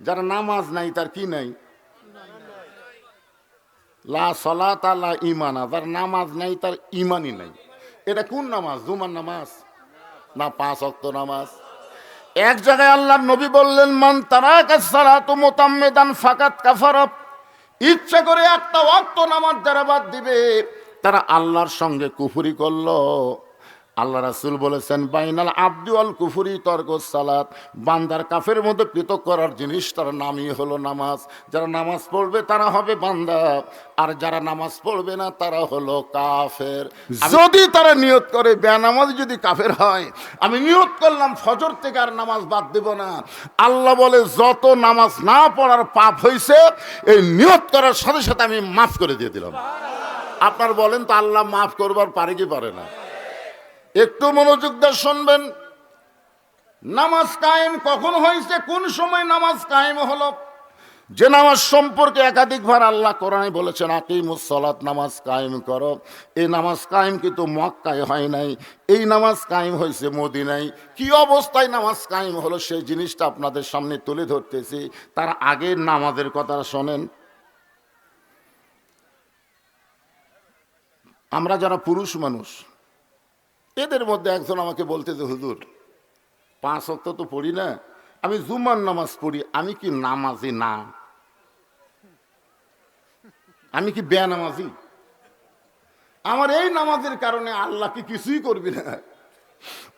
যারা নামাজ নাই তার কি নাই? লা সলাতা লা ঈমানা, যার নামাজ নাই তার ঈমানই নাই। এটা কোন নামাজ? জুমার নামাজ না 5 ওয়াক্ত নামাজ? এক জায়গায় আল্লাহর নবী বললেন, মান তারাকা সালাতু মুতাম্মিদান ফাকাত কাফারা, ইচ্ছা করে একটা ওয়াক্ত নামাজ যারা বাদ দিবে তারা আল্লাহর সঙ্গে কুফরি করলো। আল্লাহ রাসূল বলেছেন, বাইনাল আবদি ওয়াল কুফরি তরকুস সালাত, বান্দার কাফের মধ্যে পৃথক করার জিনিস তার নামই হলো নামাজ। যারা নামাজ পড়বে তারা হবে বান্দা, আর যারা নামাজ পড়বে না তারা হলো কাফের। যদি তারা নিয়ত করে বেনামাজি যদি কাফের হয়, আমি নিয়ত করলাম ফজর থেকে আর নামাজ বাদ দেব না, আল্লাহ বলে যত নামাজ না পড়ার পাপ হয়েছে এই নিয়ত করার সাথে সাথে আমি মাফ করে দিয়ে দিলাম। আপনার বলেন তো আল্লাহ মাফ করবার পারে কি পারে না? একটু মনোযোগ দিয়ে শুনবেন। নামাজ কায়েম কখন হয়েছে, কোন সময় নামাজ কায়েম হলো? যে নামাজ সম্পর্কে একাধিকবার আল্লাহ কোরআনে বলেছেন আকিমুস সালাত, নামাজ কায়েম করো, এই নামাজ কায়েম কিন্তু মক্কায় হয় নাই, এই নামাজ কায়েম হয়েছে মদিনায়। কি অবস্থায় নামাজ কায়েম হলো সেই জিনিসটা আপনাদের সামনে তুলে ধরতেছি। তার আগের নামাজের কথা শোনেন। আমরা যারা পুরুষ মানুষ, এদের মধ্যে একজন আমাকে বলতেছে, হুজুর 5 ওয়াক্ত তো পড়ি না, আমি জুমার নামাজ পড়ি, আমি কি নামাজি না? আমি কি বেনামাজি? আমার এই নামাজের কারণে আল্লাহ কি কিছুই করবি না?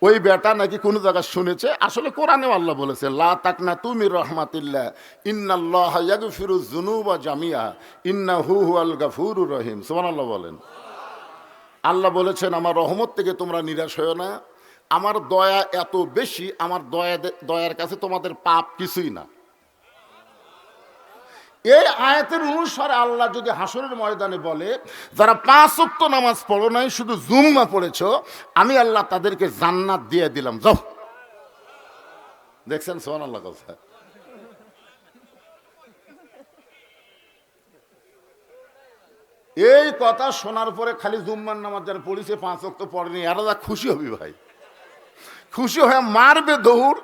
ওই বেটা নাকি কোন জায়গায় শুনেছে, আসলে কোরআনেও আল্লাহ বলেছে, লা তাকনাতু মির রাহমাতিল্লাহ ইন্নাল্লাহা ইয়াগফিরুয যুনুবা জামিআ ইন্নাহু হুয়াল গাফুরুর রহিম। সুবহানাল্লাহ বলেন। আল্লাহ বলেছেন, আমার রহমত থেকে তোমরা নিরাশ হও না, আমার দয়া এত বেশি, আমার দয়ার কাছে তোমাদের পাপ কিছুই না। এই আয়াতের অনুসারে আল্লাহ যদি হাসরের ময়দানে বলে, যারা 5 ওয়াক্ত নামাজ পড়ো নাই, শুধু জুম্মা পড়েছো, আমি আল্লাহ তাদেরকে জান্নাত দিয়ে দিলাম, যাও। দেখছেন সুবহানাল্লাহ কথা? এই কথা শোনার পরে খালি জুম্মার নামাজ যারা পড়েছে 5 ওয়াক্ত পড়েনি, এরা যা খুশি হবি ভাই, খুশি হয়ে মারবে দৌড়,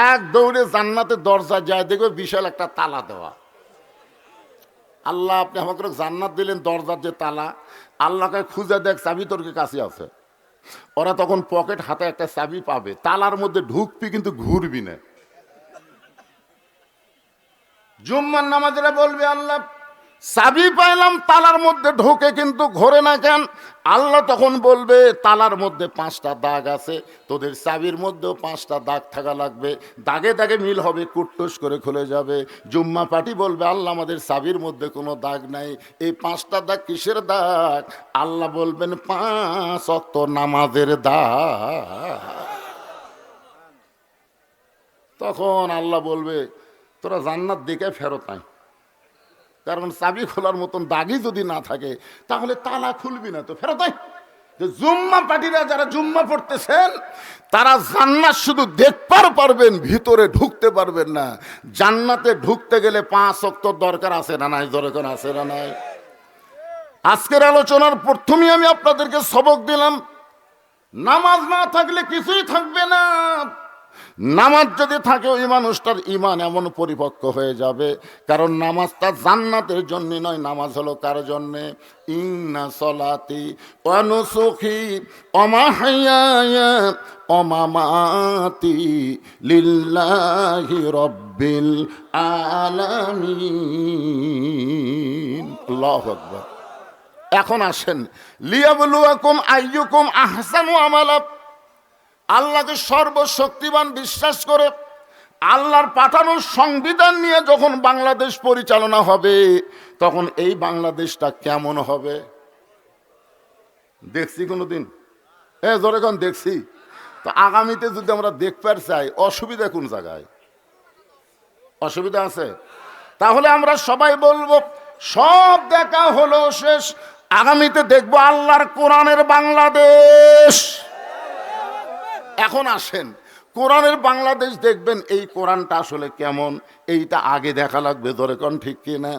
এক দৌড়ে জান্নাতের দরজা যায়, দেখবে বিশাল একটা তালা দেওয়া। আল্লাহ আপনি আমাকে জান্নাত দিলেন, দরজার যে তালা, আল্লাহকে খুঁজে দেখ চাবি তোর কাছে আছে। ওরা তখন পকেট হাতে একটা চাবি পাবে, তালার মধ্যে ঢুকবি কিন্তু ঘুরবি না। জুম্মার নামাজেরা বলবে, আল্লাহ চাবি পাইলাম তালার মধ্যে ঢোকে কিন্তু ঘোরে না কেন? আল্লাহ তখন বলবে, তালার মধ্যে 5টা দাগ আছে, তোদের চাবির মধ্যেও 5টা দাগ থাকা লাগবে, দাগে দাগে মিল হবে, কুট্টুস করে খুলে যাবে। জুম্মা পার্টি বলবে, আল্লাহ আমাদের চাবির মধ্যে কোনো দাগ নাই, এই 5টা দাগ কিসের দাগ? আল্লাহ বলবেন 5 ওয়াক্ত নামাজের দাগ। তখন আল্লাহ বলবে, তোরা জান্নাত দেখে ফেরত আয়, কারণ চাবি খোলার মতন দাগই যদি না থাকে তাহলে তালা খুলবি না, তো ফেরত আয়। যে জুম্মা পার্টিরা যারা জুম্মা পড়তেছেন তারা জান্নাত শুধু দেখবার পারবেন, ভিতরে ঢুকতে পারবেন না। জান্নাতে ঢুকতে গেলে 5 ওয়াক্ত দরকার আছে না নাই? দরকার আছে না নাই? আজকের আলোচনার প্রথমেই আমি আপনাদেরকে সবক দিলাম, নামাজ না থাকলে কিছুই থাকবে না। নামাজ যদি থাকে ওই মানুষটার ঈমান এমন পরিপক্ক হয়ে যাবে, কারণ নামাজটা জান্নাতের জন্য নয়, নামাজ হলো কার জন্যে? ইন্না সলাতি ওয়া নুসুকি ওয়া মাহইয়ায়া ওয়া মামাতি লিল্লাহি রাব্বিল আলামিন। আল্লাহু আকবার। এখন আসেন, লিয়াবলুয়াকুম আইয়ুকুম আহসানু আমালা। আল্লাহকে সর্বশক্তিমান বিশ্বাস করে আল্লাহর পাঠানো সংবিধান নিয়ে যখন বাংলাদেশ পরিচালনা হবে, তখন এই বাংলাদেশটা কেমন হবে? দেখছি কোনোদিন? জোরে কোন দেখছি? তো আগামীতে যদি আমরা দেখতে চাই, অসুবিধা কোন জায়গায়? অসুবিধা আছে? তাহলে আমরা সবাই বলবো, সব দেখা হলো শেষ, আগামীতে দেখবো আল্লাহর কোরআনের বাংলাদেশ। এখন আসেন, কোরআনের বাংলাদেশ দেখবেন, এই কোরআনটা আসলে কেমন এইটা আগে দেখা লাগবে, ধরে কোন ঠিক কিনা?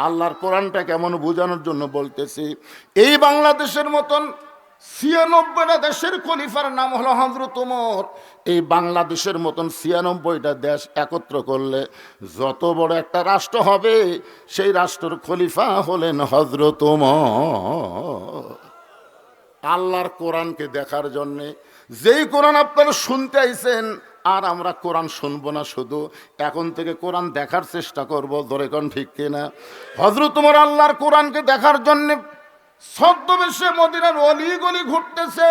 আল্লাহর কোরআনটা কেমন বোঝানোর জন্য বলতেছি। এই বাংলাদেশের মতন 96টা দেশের খলিফার নাম হলো হযরত ওমর। এই বাংলাদেশের মতন 96টা দেশ একত্র করলে যত বড় একটা রাষ্ট্র হবে, সেই রাষ্ট্রের খলিফা হলেন হযরত ওমর। আল্লাহর কোরআনকে দেখার জন্যে, যেই কোরআন আপনারা শুনতে আইছেন, আর আমরা কোরআন শুনবো না, শুধু এখন থেকে কোরআন দেখার চেষ্টা করবো। ধরে কোন ঠিক কিনা? হযরত ওমর আল্লাহর কোরআনকে দেখার জন্যে ছদ্মবেশে মদিনার অলি গলি ঘুরতেছে।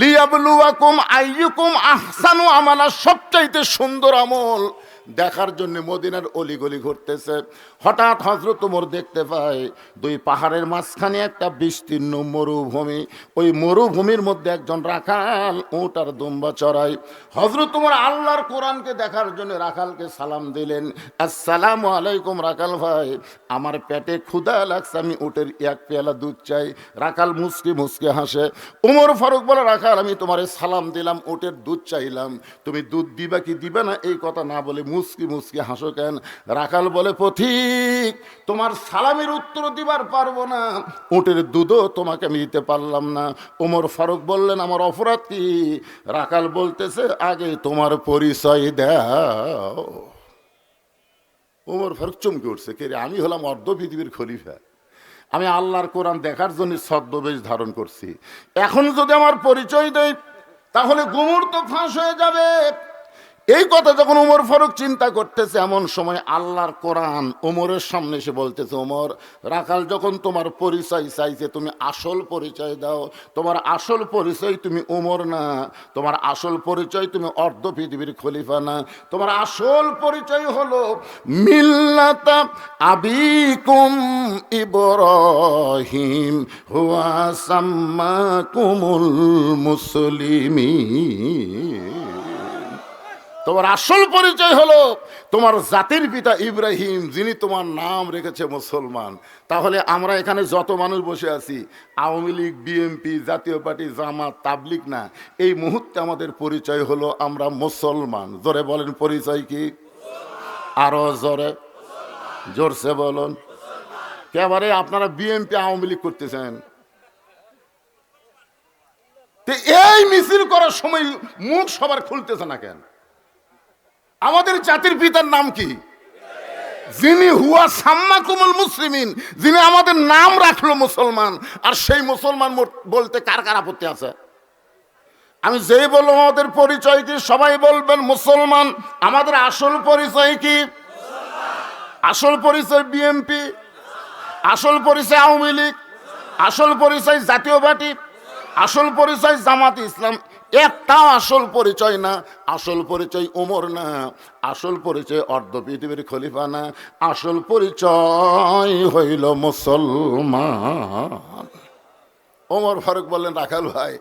লিয়াবলুয়াকুম আইয়ুকুম আহসানু আমালা, সবচাইতে সুন্দর আমল দেখার জন্য মদিনার অলিগলি ঘুরতেছে। হঠাৎ হযরত ওমর দেখতে পায় দুই পাহাড়ের মাঝখানে একটা বিস্তীর্ণ মরুভূমি। ওই মরুভূমির মধ্যে একজন রাখাল উট আর দুম্বা চড়ায়। হযরত ওমর আল্লাহর কোরআনকে দেখার জন্য রাখালকে সালাম দিলেন, আসসালামু আলাইকুম রাখাল ভাই, আমার পেটে ক্ষুধা লাগছে, আমি উটের এক পেয়ালা দুধ চাই। রাখাল মুচকি মুচকি হাসে। ওমর ফারুক বলে, রাখাল আমি তোমারে সালাম দিলাম, উটের দুধ চাইলাম, তুমি দুধ দিবা কি দিবে না এই কথা না বলে মুচকি মুচকি হাসো কেন? রাখাল বলে, পথিক, তোমার সালামের উত্তর দিবার পারবো না, উটের দুধও তোমাকে আমি দিতে পারলাম না। ওমর ফারুক বললেন, আমার অপরাধ কি? রাখাল বলতেছে, আগে তোমার পরিচয় দাও। ওমর ফারুক চমকে উঠছে, কে রে? আমি হলাম অর্ধ পৃথিবীর খলিফা, আমি আল্লাহর কোরআন দেখার জন্য ছদ্মবেশ ধারণ করছি, এখন যদি আমার পরিচয় দেই তাহলে গুমর তো ফাঁস হয়ে যাবে। এই কথা যখন ওমর ফারুক চিন্তা করতেছে, এমন সময় আল্লাহর কোরআন ওমরের সামনে এসে বলতেছে, ওমর, রাখাল যখন তোমার পরিচয় চাইছে, তুমি আসল পরিচয় দাও। তোমার আসল পরিচয় তুমি ওমর না, তোমার আসল পরিচয় তুমি অর্ধ পৃথিবীর খলিফা না, তোমার আসল পরিচয় হলো মিল্লাতা আবিকুম ইব্রাহিম হুয়া সাম্মাকুমুল মুসলিমিন। তোমার আসল পরিচয় হলো তোমার জাতির পিতা ইব্রাহিম, যিনি তোমার নাম রেখেছে মুসলমান। তাহলে আমরা এখানে যত মানুষ বসে আছি, আওয়ামী লীগ, বিএনপি, জাতীয় পার্টি, জামাত, তাবলিগ না, এই মুহূর্তে আমাদের পরিচয় হলো আমরা মুসলমান। জোরে বলেন, পরিচয় কি? আরো জোরে, জোরসে বলুন। একেবারে আপনারা বিএনপি, আওয়ামী লীগ করতেছেন, এই মিছিল করার সময় মুখ সবার খুলতেছে না কেন? আমাদের জাতির পিতার নাম কি? যিনি হুয়া সাম্মাকুমুল মুসলিমিন, যিনি আমাদের নাম রাখলো মুসলমান, আর সেই মুসলমান বলতে কার কার আপত্তি আছে? আমি যেই বললাম আমাদের পরিচয় কি, সবাই বলবেন মুসলমান। আমাদের আসল পরিচয় কি? আসল পরিচয় বিএনপি, আসল পরিচয় আওয়ামী লীগ, আসল পরিচয় জাতীয় পার্টি, আসল পরিচয় জামাত ইসলাম। একটাও আসল পরিচয় না। আসল পরিচয় ওমর না, আসল পরিচয় অর্ধ পৃথিবীর খলিফা না, আসল পরিচয় হইল মুসলমান। ওমর ফারুক বললেন, রাখাল ভাই,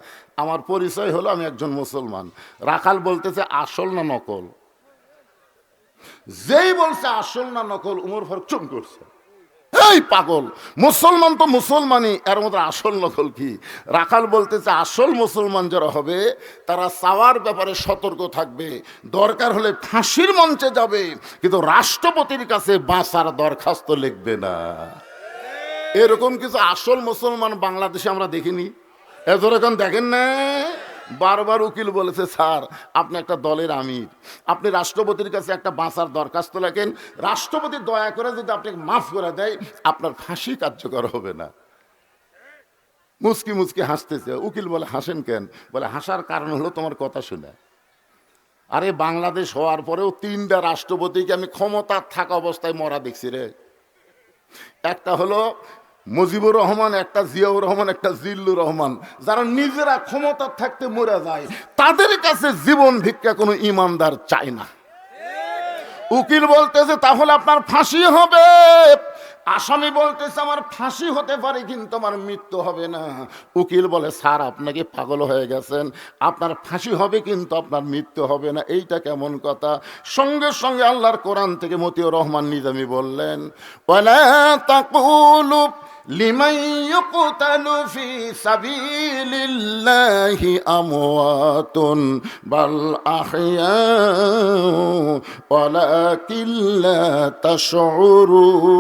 আমার পরিচয় হলো আমি একজন মুসলমান। রাখাল বলতেছে, আসল না নকল? যেই বলছে আসল না নকল, ওমর ফারুক চুপ করছে। এই পাগল, মুসলমান তো মুসলমানই, এর মধ্যে আসল নকল কি? রাখাল বলতেছে, আসল মুসলমান যারা হবে তারা চাওয়ার ব্যাপারে সতর্ক থাকবে, দরকার হলে ফাঁসির মঞ্চে যাবে, কিন্তু রাষ্ট্রপতির কাছে বাঁচার দরখাস্ত লিখবে না। এরকম কিছু আসল মুসলমান বাংলাদেশে আমরা দেখিনি। এরকম দেখেন না? বারবার উকিল বলেছে, স্যার আপনি একটা দলের আমির, আপনি রাষ্ট্রপতির কাছে একটা বাঁচার দরখাস্ত লেখেন, রাষ্ট্রপতি দয়া করে যদি আপনাকে মাফ করে দেয়, আপনার ফাঁসি কার্যকর হবে না। মুচকি মুচকি হাসতেছে। উকিল বলে, হাসেন কেন? বলে, হাসার কারণ হলো তোমার কথা শুনে। আরে বাংলাদেশ হওয়ার পরেও 3টা রাষ্ট্রপতিকে আমি ক্ষমতা থাকা অবস্থায় মরা দেখছি রে। একটা হলো মুজিবুর রহমান, একটা জিয়াউর রহমান, একটা জিল্লুর রহমান, যারা নিজেরা ক্ষমতা থাকতে মরে যায়, তাদের কাছে জীবন ভিক্ষা কোনো ইমানদার চায় না। উকিল বলতেছে, তাহলে আপনার ফাঁসি হবে। আসামি বলতেছে, আমার ফাঁসি হতে পারে কিন্তু আমার মৃত্যু হবে না। উকিল বলে, স্যার আপনাকে পাগল হয়ে গেছেন, আপনার ফাঁসি হবে কিন্তু আপনার মৃত্যু হবে না, এইটা কেমন কথা? সঙ্গে সঙ্গে আল্লাহর কোরআন থেকে মতিউর রহমান নিজামী বললেন, ওয়ালা তাকুলু লিমান ইউকতালু ফি সাবিলিল্লাহি আমওয়াতুন বাল আহইয়াউ ওয়ালাকিন লা তাশউরুন।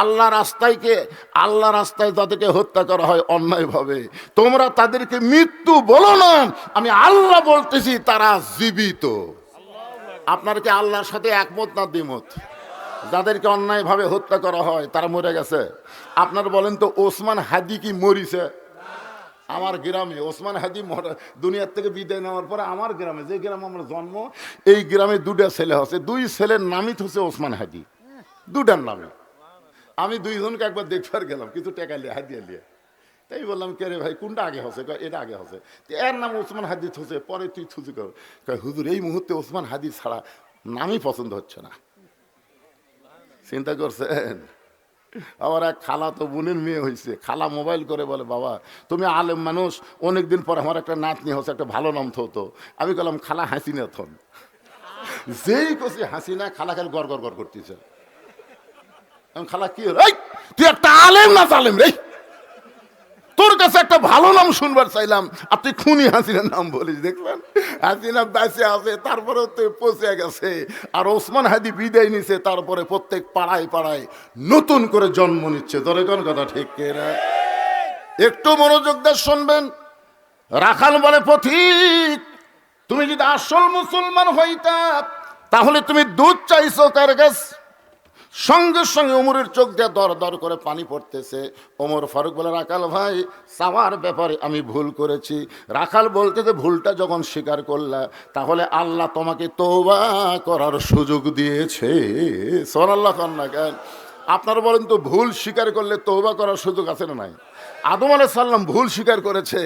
আল্লাহ রাস্তায় তাদেরকে হত্যা করা হয় অন্যায়ভাবে, তোমরা তাদেরকে মৃত্যু বলো না, আমি আল্লাহ বলতেছি তারা জীবিত। আপনারা কি আল্লাহর সাথে একমত না দ্বিমত? যাদেরকে অন্যায়ভাবে হত্যা করা হয় তারা মরে গেছে। আপনারা বলেন তো, ওসমান হাদি কি মরিছে? আমার গ্রামে ওসমান হাদি দুনিয়ার থেকে বিদায় নেওয়ার পরে আমার গ্রামে, যে গ্রামে আমার জন্ম, এই গ্রামে দুটা ছেলে আছে, দুই ছেলের নামই হচ্ছে ওসমান হাদি, দুটার নামে। আমি দুইজনকে একবার দেখবার গেলাম, কিছু টাকা লিয়ে হাদিয়া লিয়ে, তাই বললাম কে রে ভাই কোনটা আগে হচ্ছে? এটা আগে হচ্ছে। এর নাম ওসমান হাদি হচ্ছে, পরে তুই থুচি কর। হুজুর এই মুহূর্তে ওসমান হাদি ছাড়া নামই পছন্দ হচ্ছে না। চিন্তা করছেন? আমার এক খালা তো বোনের মেয়ে হয়েছে, খালা মোবাইল করে বলে, বাবা তুমি আলেম মানুষ, অনেকদিন পর আমার একটা নাতনি হচ্ছে, একটা ভালো নাম থতো। আমি বললাম খালা হাসিনা থন। যেই কছি হাসিনা, খালা খালি গড় গড় গড় করতেছে। খালা কি হল, তুই একটা আলেম না জালেম রে, তোর কাছে একটা ভালো নাম শুনবার চাইলাম আর তুই খুনি হাসিনার নাম বলিস। দেখবেন হাসিনা বেঁচে আছে, তারপরে তো পচে গেছে, আর ওসমান হাদি বিদায় নিছে, তারপরে প্রত্যেক পাড়ায় পাড়ায় নতুন করে জন্ম নিচ্ছে। ধরে কোন কথা ঠিক কিনা? একটু মনোযোগ দিয়ে শুনবেন। রাখাল বলে, পথিক তুমি যদি আসল মুসলমান হইতা তাহলে তুমি দুধ চাইছো কার কাছে? সঙ্গে সঙ্গে ওমরের চোখ দিয়ে দর দর করে পানি পড়তেছে। ওমর ফারুক বলে, রাখাল ভাই চাওয়ার ব্যাপারে আমি ভুল করেছি। রাখাল বলতেছে, ভুলটা যখন স্বীকার করলা তাহলে আল্লাহ তোমাকে তওবা করার সুযোগ দিয়েছে। সুবহানাল্লাহ কন্যা কেন? আপনারা বলেন তো, ভুল স্বীকার করলে তওবা করার সুযোগ আছে না নাই? আদম আলাইহিস সালাম ভুল স্বীকার করেছে,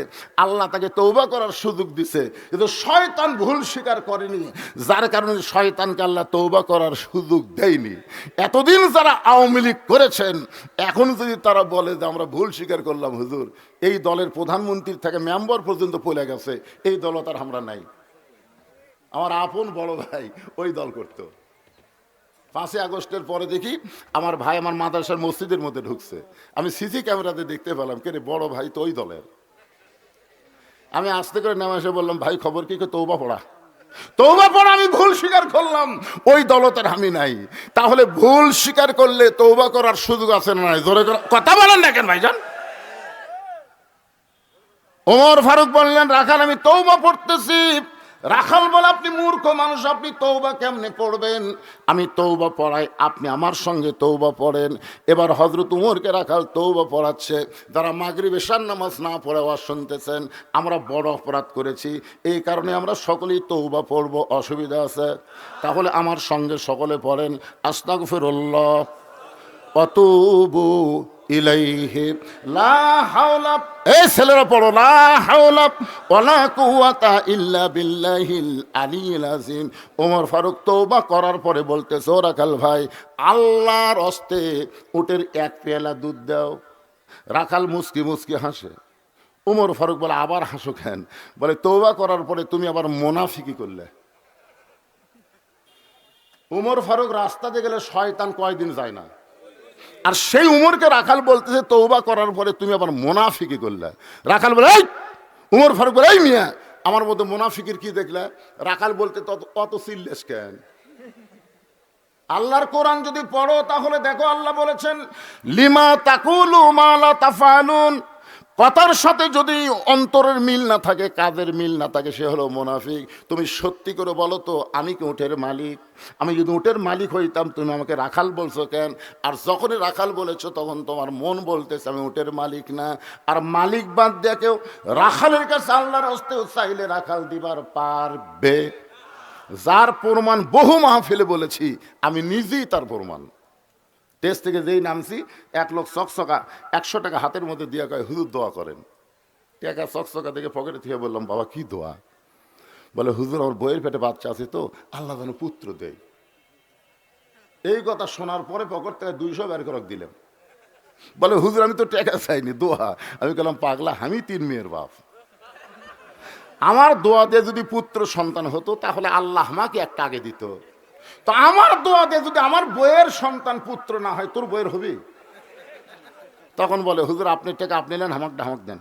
আল্লাহ তাকে তওবা করার সুযোগ দিছে, কিন্তু শয়তান ভুল স্বীকার করেনি, যার কারণে শয়তানকে আল্লাহ তওবা করার সুযোগ দেয়নি। এতদিন যারা আওয়ামী লীগ করেছেন, এখন যদি তারা বলে যে আমরা ভুল স্বীকার করলাম, হুজুর এই দলের প্রধানমন্ত্রী থেকে মেম্বার পর্যন্ত পড়ে গেছে, এই দল তার আমরা নাই। আমার আপন বড় ভাই ওই দল করতো। 5ই আগস্টের পরে দেখি আমার ভাই আমার মাদ্রাসার মসজিদের মধ্যে ঢুকছে, আমি সিসি ক্যামেরাতে দেখতে পেলাম, কে রে বড় ভাই তো ওই দলের। আমি আস্তে করে নেমে এসে বললাম, ভাই খবর কি? তওবা পড়া। তওবা পড়া, আমি ভুল স্বীকার করলাম, ওই দলতার আমি নাই। তাহলে ভুল স্বীকার করলে তওবা করার সুযোগ আছে না নাই? জোরে কথা বলেন না কেন ভাইজান? ওমর ফারুক বললেন, রাখাল আমি তওবা পড়তেছি। রাখাল বলে, আপনি মূর্খ মানুষ, আপনি তওবা কেমনে পড়বেন? আমি তওবা পড়াই, আপনি আমার সঙ্গে তওবা পড়েন। এবার হযরত উমরকে রাখাল তওবা পড়াচ্ছে। যারা মাগরিব এশার নামাজ না পড়ে ওয়াজ শুনতেছেন, আমরা বড় অপরাধ করেছি, এই কারণে আমরা সকলেই তওবা পড়ব, অসুবিধা আছে? তাহলে আমার সঙ্গে সকলে পড়েন, আস্তাগফিরুল্লাহ ওয়া আতুবু ইলাইহি লা হাওলা। এই ছেলেরা পড়ো, লা হাওলা ওয়ালা কুওয়াতা ইল্লা বিল্লাহিল আলিয়্যিল আযীম। ওমর ফারুক তওবা করার পরে বলতেছে, ও রাখাল ভাই আল্লাহর হস্তে উটের এক পেয়ালা দুধ দাও। রাখাল মুচকি মুচকি হাসে। ওমর ফারুক বলে, আবার হাসো কেন? বলে, তওবা করার পরে তুমি আবার মুনাফিকি করলে। ওমর ফারুক রাস্তাতে গেলে শয়তান কয়দিন যায় না, আর সেই উমরকে রাখাল বলতেছে, তওবা করার পরে তুমি আবার মুনাফিকি করলে। রাখাল বলে, এই উমর ফারুক বলে, এই মিয়া আমার মধ্যে মুনাফিকির কি দেখলে? রাখাল বলতে, অত সিল্লেস কেন? আল্লাহর কোরআন যদি পড়ো তাহলে দেখো আল্লাহ বলেছেন, লিমা তাকুলু মা লা তাফআলুন। কথার সাথে যদি অন্তরের মিল না থাকে, কাজের মিল না থাকে, সে হলো মুনাফিক। তুমি সত্যি করে বলো তো, আমি কি উটের মালিক? আমি যদি উটের মালিক হইতাম তুমি আমাকে রাখাল বলছো কেন? আর যখনই রাখাল বলেছো তখন তোমার মন বলতেছে আমি উটের মালিক না। আর মালিক বাদ দিয়ে কেউ রাখালের কাছে আল্লাহর হস্তে চাইলে রাখাল দিবার পারবে? যার প্রমাণ বহু মাহফিলে বলেছি, আমি নিজেই তার প্রমাণ। দেশ থেকে যেই নামছি, এক লোক চকচকা 100 টাকা হাতের মধ্যে দিয়ে কয়, হুজুর দোয়া করেন। টাকা চকচকা দেখে পকেটে থেকে বললাম, বাবা কি দোয়া? বলে, হুজুর আমার বইয়ের পেটে বাচ্চা আছে তো, আল্লাহ যেন পুত্র দেয়। এই কথা শোনার পরে পকেট থেকে 200 বের করে দিলাম। বলে, হুজুর আমি তো টাকা চাইনি, দোয়া। আমি বললাম, পাগলা, আমি 3 মেয়ের বাপ, আমার দোয়া দিয়ে যদি পুত্র সন্তান হতো তাহলে আল্লাহ আমাকে একটা আগে দিত। তো আমার দোয়া দিয়ে যদি আমার বইয়ের সন্তান পুত্র না হয়, তোর বইয়ের হবি? তখন বলে, হুজুর আপনি টাকা আপনি নেন, আমাকে দেন।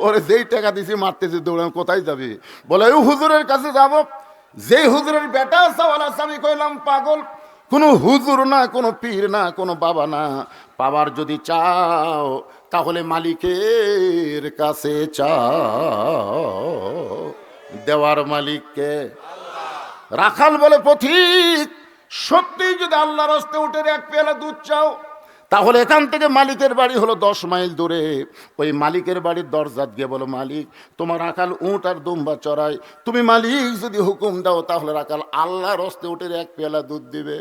ওরে যেই টাকা দিছি মারতেছি, দৌড়ে কোথায় যাবি? বলে, ওই হুজুরের কাছে যাব, যেই হুজুরের বেটা চাওয়াল আছে। আমি কইলাম, পাগল, কোনো হুজুর না, কোনো পীর না, কোনো বাবা না। পাবার যদি চাও তাহলে মালিকের কাছে চাও। দেওয়ার মালিককে। রাখাল বলে পথিক, সত্যি যদি আল্লাহর রাস্তে উঠে এক পেয়ালা দুধ চাও তাহলে এখান থেকে মালিকের বাড়ি হলো 10 মাইল দূরে। ওই মালিকের বাড়ির দরজাত গিয়ে বলো, মালিক তোমার রাখাল উঁট আর দুম্বা চড়াই, তুমি মালিক যদি হুকুম দাও তাহলে রাখাল আল্লাহর রাস্তে উঠে এক পেয়ালা দুধ দিবে।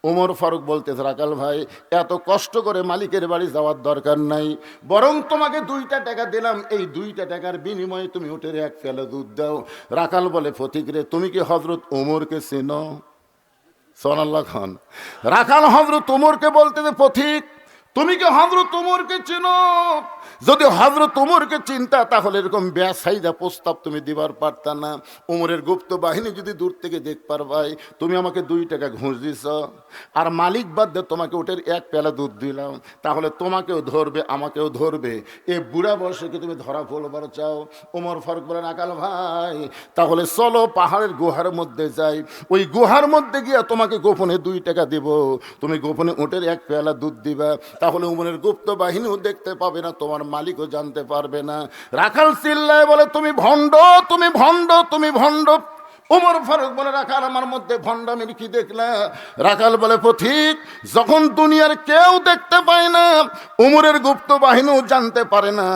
ওমর ফারুক বলতেছে, রাখাল ভাই এত কষ্ট করে মালিকের বাড়ি যাওয়ার দরকার নাই, বরং তোমাকে 2টা টাকা দিলাম, এই 2টা টাকার বিনিময়ে তুমি উঠে এক পেয়ালা দুধ দাও। রাখাল বলে, ফতিক রে তুমি কি হযরত ওমরকে চেনো? সুবহানাল্লাহ খান। রাখাল হযরত ওমরকে বলতেছে, পথিক তুমি কি হযরত ওমরকে চেনো? যদি হযরত ওমরকে চিন্তা তাহলে এরকম বেসাইদা প্রস্তাব তুমি দিবার পারতা না। ওমরের গুপ্ত বাহিনী যদি দূর থেকে দেখ পারবাই, তুমি আমাকে 2 টাকা ঘুষ দিছ আর মালিক বাদ দিয়ে তোমাকে ওটের এক পেলা দুধ দিলাম, তাহলে তোমাকেও ধরবে আমাকেও ধরবে। এ বুড়া বয়সে কি তুমি ধরা পড়বার চাও? ওমর ফারুক বলেন, রাখাল ভাই তাহলে চলো পাহাড়ের গুহার মধ্যে যাই, ওই গুহার মধ্যে গিয়ে তোমাকে গোপনে 2 টাকা দিব, তুমি গোপনে ওটের এক পেয়ালা দুধ দিবা, তাহলে উমরের গুপ্ত বাহিনীও দেখতে পাবে না, তোমার মালিকও জানতে পারবে না। রাখাল চিল্লায় বলে, তুমি ভণ্ড, তুমি ভণ্ড, তুমি ভণ্ড। ওমর ফারুক বলে, রাখাল আমার মধ্যে ভণ্ডামির কি দেখলা? রাখাল বলে, পথিক যখন দুনিয়ার কেউ দেখতে পায় না, উমরের গুপ্ত বাহিনীও জানতে পারে না,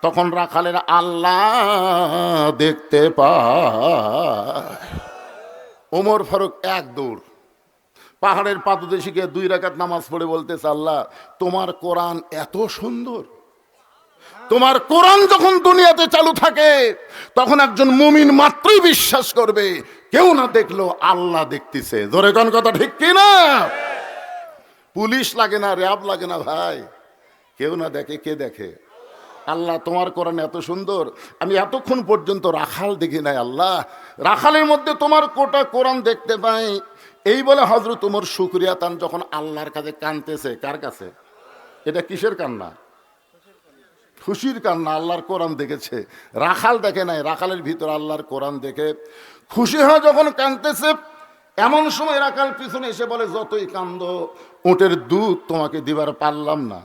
তখন রাখালের আল্লাহ দেখতে পায়। ওমর ফারুক এক দৌড় পাহাড়ের পাদদেশে গিয়ে 2 রাকাত নামাজ পড়ে বলতেছে, আল্লাহ তোমার কোরআন এত সুন্দর, তোমার কোরআন যখন দুনিয়াতে চালু থাকে তখন একজন মুমিন মাত্রই বিশ্বাস করবে, কেউ না দেখলো আল্লাহ দেখতেছে। জোরে কোন কথা ঠিক কি না? পুলিশ লাগে না, র্যাব লাগে না ভাই, কেউ না দেখে কে দেখে? আল্লাহ তোমার কোরআন এত সুন্দর, আমি এতক্ষণ পর্যন্ত রাখাল দেখি নাই, আল্লাহ রাখালের মধ্যে তোমার কোটা কোরআন দেখতে পাই। এই বলে হযরত ওমর শুকরিয়া তান যখন আল্লাহর কাছে কাঁদতেছে। কার কাছে? এটা কিসের কান্না? খুশির কান্না। আল্লাহর কোরআন দেখেছে, রাখাল দেখে নাই, রাখালের ভিতর আল্লাহর কোরআন দেখে খুশি হয়ে যখন কাঁদতেছে, এমন সময় রাখাল পিছনে এসে বলে, যতই কান্দো উটের দুধ তোমাকে দিবার পারলাম না।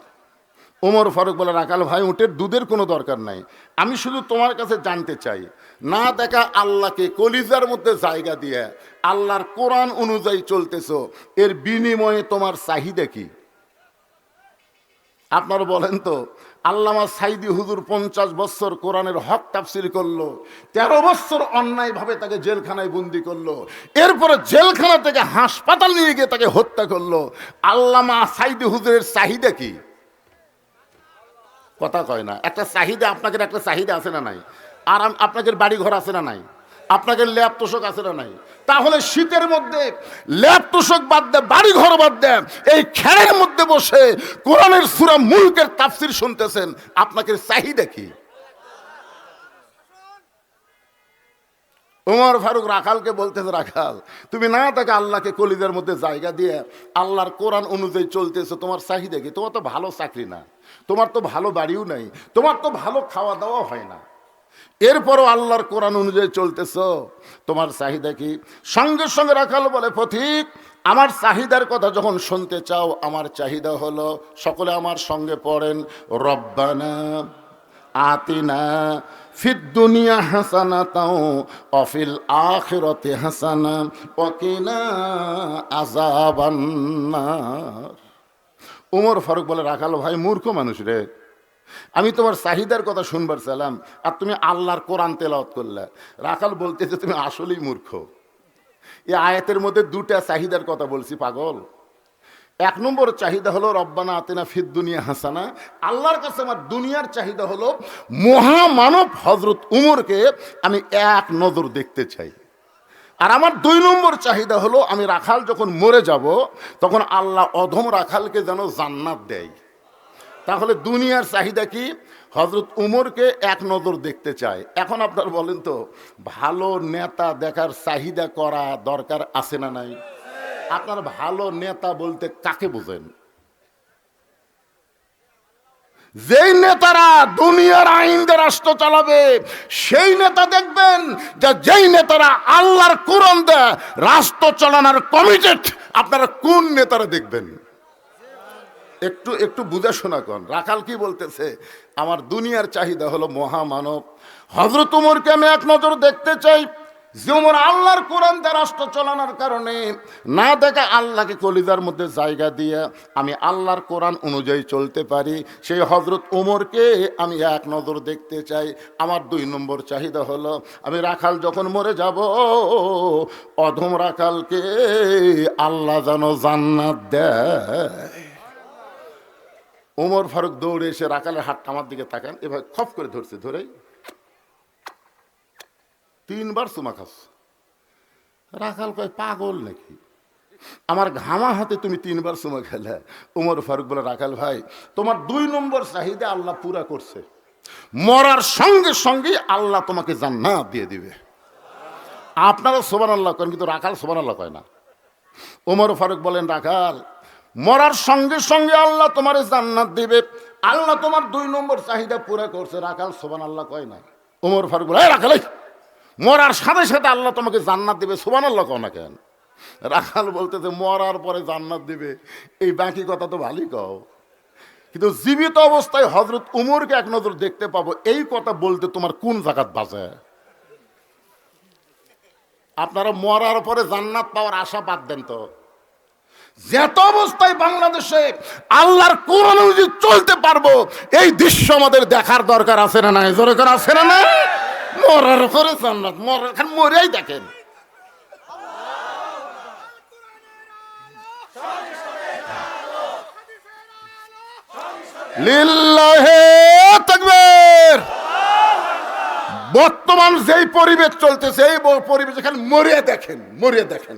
ওমর ফারুক বলে, রাখাল ভাই উটের দুধের কোনো দরকার নাই, আমি শুধু তোমার কাছে জানতে চাই, না দেখা আল্লাহকে কলিজার মধ্যে জায়গা দিয়ে আল্লাহর কোরআন অনুযায়ী চলতেছো, এর বিনিময়ে তোমার চাহিদা কি? আপনারা বলেন তো, আল্লামা সাইদি হুজুর 50 বছর কোরআনের হক তাফসির করলো, 13 বছর অন্যায়ভাবে তাকে জেলখানায় বন্দি করলো, এরপরে জেলখানা থেকে হাসপাতাল নিয়ে গিয়ে তাকে হত্যা করলো। আল্লামা সাইদি হুজুরের চাহিদা কি? কথা কয় না। একটা চাহিদা, আপনাদের একটা চাহিদা আছে না নাই? আর আপনাদের বাড়ি ঘর আছে না নাই? আপনাদের ল্যাপ তোষক আছে না নাই? তাহলে শীতের মধ্যে ল্যাপ তোষক বাদ দেন, বাড়ি ঘর বাদ দেন, এই খেরের মধ্যে বসে কোরআনের সূরা মুলকের তাফসীর শুনতেছেন, আপনাদের চাহিদা কি? ওমর ফারুক রাখালকে বলতেছে, রাখাল তুমি না তাকে আল্লাহকে কলিজার মধ্যে জায়গা দিয়ে আল্লাহর কোরআন অনুযায়ী চলতেছো, তোমার চাহিদা কি? তোমার তো ভালো চাকরি না, তোমার তো ভালো বাড়িও নাই, তোমার তো ভালো খাওয়া দাওয়া হয় না, এরপরও আল্লাহর কোরআন অনুযায়ী চলতেছ, তোমার চাহিদা কি? সঙ্গে সঙ্গে রাখাল বলে, পথিক আমার চাহিদার কথা যখন শুনতে চাও, আমার চাহিদা হলো, সকলে আমার সঙ্গে পড়েন, রব্বানা আতিনা ফিদ দুনিয়া হাসানাতাও ওয়া ফিল আখিরাতি হাসানা ওয়া কিনা আযাবান নার। ওমর ফারুক বলে, রাখাল ভাই মূর্খ মানুষ রে, আমি তোমার চাহিদার কথা শুনবার চাইলাম আর তুমি আল্লাহর কোরআন তেলাওয়াত করলে। রাখাল বলতেছে, তুমি আসলেই মূর্খ, এই আয়াতের মধ্যে 2টা চাহিদার কথা বলছি পাগল। 1 নম্বর চাহিদা হলো রব্বানা আতিনা ফিদ দুনিয়া হাসানা, আল্লাহর কাছে আমার দুনিয়ার চাহিদা হলো মহামানব হযরত উমরকে আমি এক নজর দেখতে চাই। আর আমার 2 নম্বর চাহিদা হলো, আমি রাখাল যখন মরে যাব তখন আল্লাহ অধম রাখালকে যেন জান্নাত দেয়। তাহলে দুনিয়ার চাহিদা কি? হযরত উমরকে এক নজর দেখতে চায়। এখন আপনার বলেন তো, ভালো নেতা দেখার চাহিদা করা দরকার আছে না নাই? আপনার ভালো নেতা বলতে কাকে বোঝেন? যেই নেতারা দুনিয়ার আইন দিয়ে রাষ্ট্র চালাবে, সেই নেতা দেখবেন যে যেই নেতারা আল্লাহর কোরআন দেয় রাষ্ট্র চালানোর কমিটেড, আপনারা কোন নেতারা দেখবেন? একটু একটু বুঝে শোনা কন। রাখাল কি বলতেছে? আমার দুনিয়ার চাহিদা হলো মহামানব হযরত ওমরকে আমি এক নজর দেখতে চাই, যে ওমর আল্লাহর কোরআন দিয়ে রাষ্ট্র চালানোর কারণে না দেখে আল্লাহকে কলিজার মধ্যে জায়গা দিয়ে আমি আল্লাহর কোরআন অনুযায়ী চলতে পারি, সেই হযরত ওমরকে আমি এক নজর দেখতে চাই। আমার 2 নম্বর চাহিদা হলো আমি রাখাল যখন মরে যাব, অধম রাখালকে আল্লাহ যেন জান্নাত দেয়। ওমর ফারুক দৌড়ে এসে রাখালের হাতটা আমার দিকে তাকান, এভাবে খপ করে ধরছে, ধরেই 3 বার চুমা খাস। রাখাল কয় পাগল নাকি, আমার ঘামা হাতে তুমি 3 বার চুমা খেলে? ওমর ফারুক বলে, রাখাল ভাই তোমার 2 নম্বর চাহিদা আল্লাহ পুরা করছে, মরার সঙ্গে সঙ্গে আল্লাহ তোমাকে জান্নাত দিয়ে দিবে। আপনারা সুবহানাল্লাহ করেন, কিন্তু রাখাল সুবহানাল্লাহ কয় না। ওমর ফারুক বলেন, রাখাল মরার সঙ্গে সঙ্গে আল্লাহ তোমার জান্নাত দিবে, আল্লাহ তোমার 2 নম্বর চাহিদা পুরা করছে। রাখাল সুবহানাল্লাহ কয় না। ওমর ফারুক বলে, রাখাল মরার সাথে সাথে আল্লাহ তোমাকে জান্নাত দিবে, সুবহানাল্লাহ কও না কেন? রাখাল বলতেছে, মরার পরে জান্নাত দিবে, এই বাকি কথা তো ভালোই কও, কিন্তু জীবিত অবস্থায় হযরত ওমরকে এক নজর দেখতে পাবো, এই কথা বলতে তোমার কোন জাকাত বাজে? আপনারা মরার পরে জান্নাত পাওয়ার আশা বাদ দেন তো। যেত অবস্থায় বাংলাদেশে আল্লাহর কোরআন অনুযায়ী চলতে পারবো, এই দৃশ্য আমাদের দেখার দরকার আছে না নাই? জোরে করে আছে না নাই? মরার পরে জান্নাত, মরেই দেখেন। লিল্লাহে তাকবীর। বর্তমান যেই পরিবেশ চলতেছে, এই পরিবেশ এখানে মরিয়ে দেখেন, মরিয়ে দেখেন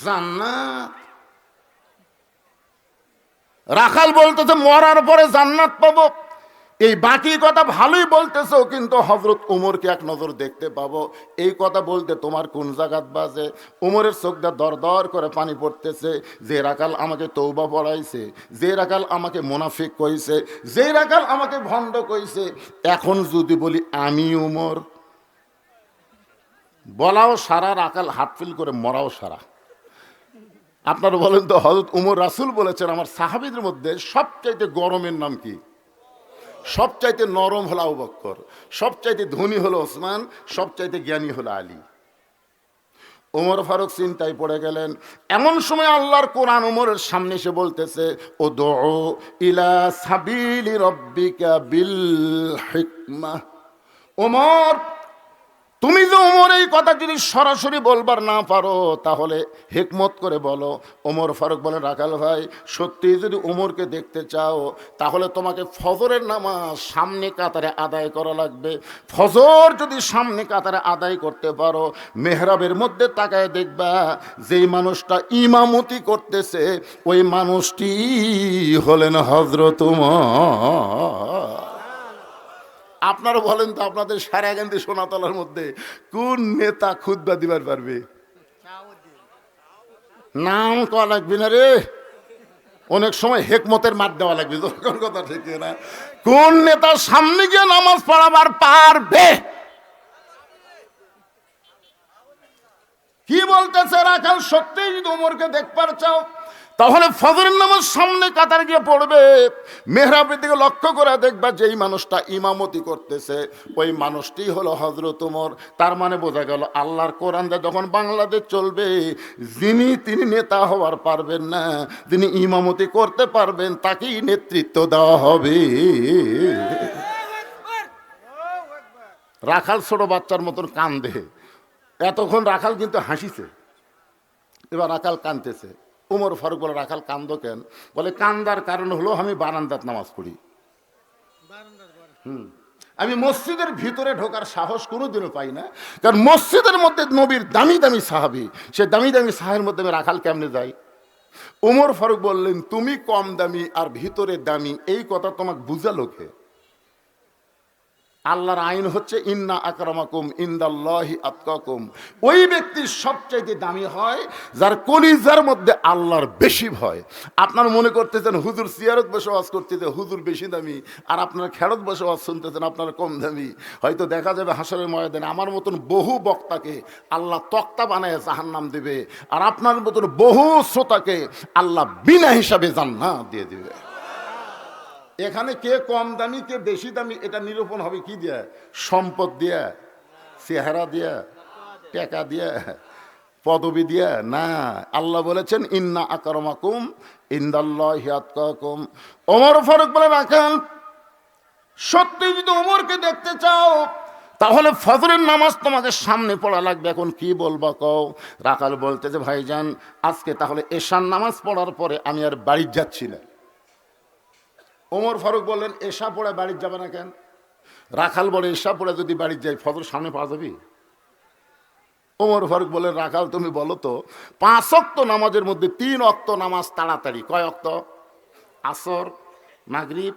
জান্নাত। রাখাল বলতেছে মরার পরে জান্নাত পাবো, এই বাকি কথা ভালোই বলতেছো, কিন্তু হযরত ওমরকে এক নজর দেখতে পাবো, এই কথা বলতে তোমার কোন জায়গাত বাজে? ওমরের চোখটা দর দর করে পানি পড়তেছে। যে রাখাল আমাকে তওবা পড়াইছে, যে রাখাল আমাকে মুনাফিক কইছে, যে রাখাল আমাকে ভণ্ড কইছে, এখন যদি বলি আমি ওমর, বলাও সারা, রাখাল হাত ফিল করে মরাও সারা। আপনারা বলেন তো, হযরত ওমর রাসূল বলেছেন আমার সাহাবীদের মধ্যে সবচাইতে গরমের নাম কি? সবচাইতে নরম হলো আবু বকর, সবচাইতে ধনী হলো ওসমান, সবচাইতে জ্ঞানী হলো আলী। ওমর ফারুক চিন্তায় পড়ে গেলেন। এমন সময় আল্লাহর কোরআন ওমরের সামনে এসে বলতেছে, উদউ ইলা সাবিলি রাব্বিকা বিল হিকমাহ। ওমর, তুমি যে ওমর এই কথা যদি সরাসরি বলবার না পারো, তাহলে হিকমত করে বলো। ওমর ফারুক বলেন, রাখাল ভাই সত্যি যদি ওমরকে দেখতে চাও, তাহলে তোমাকে ফজরের নামাজ সামনে কাতারে আদায় করা লাগবে। ফজর যদি সামনে কাতারে আদায় করতে পারো, মেহরাবের মধ্যে তাকায় দেখবা যেই মানুষটা ইমামতি করতেছে, ওই মানুষটি হলেন হযরত ওমর। আপনারা বলেন তো, আপনাদের সারাগান্ধী সোনাতলার মধ্যে কোন নেতা খুতবা দিবার পারবে? নাম কওয়া লাগবে না রে, অনেক সময় হেকমতের মার দেওয়া লাগবে। কথা ঠিক না? কোন নেতা সামনে গিয়ে নামাজ পড়াবার পারবে? কি বলতেছে রাখাল? সত্যি যদি ওমরকে দেখবার চাও, তাহলে ফজরের নামাজ সামনে কাতার গিয়ে পড়বে, মেহরাবের দিকে লক্ষ্য করে দেখবা যেই মানুষটা ইমামতি করতেছে, ওই মানুষটি হলো হযরত ওমর। তার মানে বোঝা গেল আল্লাহর কোরআন যখন বাংলাদেশ চলবে, তিনি নেতা হওয়ার পারবেন না, যিনি ইমামতি করতে পারবেন তাকেই নেতৃত্ব দেওয়া হবে। রাখাল ছোট বাচ্চার মতন কান্দে। এতক্ষণ রাখাল কিন্তু হাসিছে, এবার রাখাল কাঁদতেছে। ওমর ফারুক বলে, রাখাল কান্দো কেন? বলে, কান্দার কারণ হলো আমি বারান্দাত নামাজ পড়ি। আমি মসজিদের ভিতরে ঢোকার সাহস কোনোদিনও পাই না, কারণ মসজিদের মধ্যে নবীর দামি দামি সাহাবী, সে দামি দামি সাহাবের মধ্যে আমি রাখাল কেমনে যাই? ওমর ফারুক বললেন, তুমি কম দামি আর ভিতরে দামি, এই কথা তোমাকে বুঝালো কে? আল্লাহর আইন হচ্ছে ইন্না আকরামাকুম ইনদাল্লাহি আতকাকুম। ওই ব্যক্তি সবচাইতে দামি হয় যার কলিজার মধ্যে আল্লাহর বেশি ভয়। আপনারা মনে করতেছেন হুজুর সিয়ারত বসবাস করতেছে, হুজুর বেশি দামি, আর আপনারা খেরত বসবাস শুনতেছেন আপনারা কম দামি। হয়তো দেখা যাবে হাসরের ময়দানে আমার মতন বহু বক্তাকে আল্লাহ তক্তা বানায় জাহান্নাম দেবে, আর আপনার মতন বহু শ্রোতাকে আল্লাহ বিনা হিসাবে জান্নাত দিয়ে দিবে। এখানে কে কম দামি কে বেশি দামি এটা নিরূপণ হবে কি দিয়ে? সম্পদ দিয়ে, চেহারা দিয়ে, টাকা দিয়ে, পদবি দিয়ে না। আল্লাহ বলেছেন ইন্না আকরামাকুম ইনদাল্লাহি আতকাকুম। ওমর ফারুক বলে রাখাল, সত্যি যদি ওমরকে দেখতে চাও তাহলে ফজরের নামাজ তোমাকে সামনে পড়া লাগবে। এখন কি বলবা কও? রাখাল বলতেছে ভাইজান আজকে তাহলে এশার নামাজ পড়ার পরে আমি আর বাড়ি যাচ্ছি না। ওমর ফারুক বললেন এশা পড়ে বাড়ি যাবে না কেন? রাখাল বলে এশা পড়ে যদি বাড়ি যাই ফজর সামনে পাওয়া যাবি? ওমর ফারুক বলেন রাখাল তুমি বলো তো 5 ওয়াক্ত নামাজের মধ্যে 3 ওয়াক্ত নামাজ তাড়াতাড়ি কয় ওয়াক্ত? আসর, মাগরিব,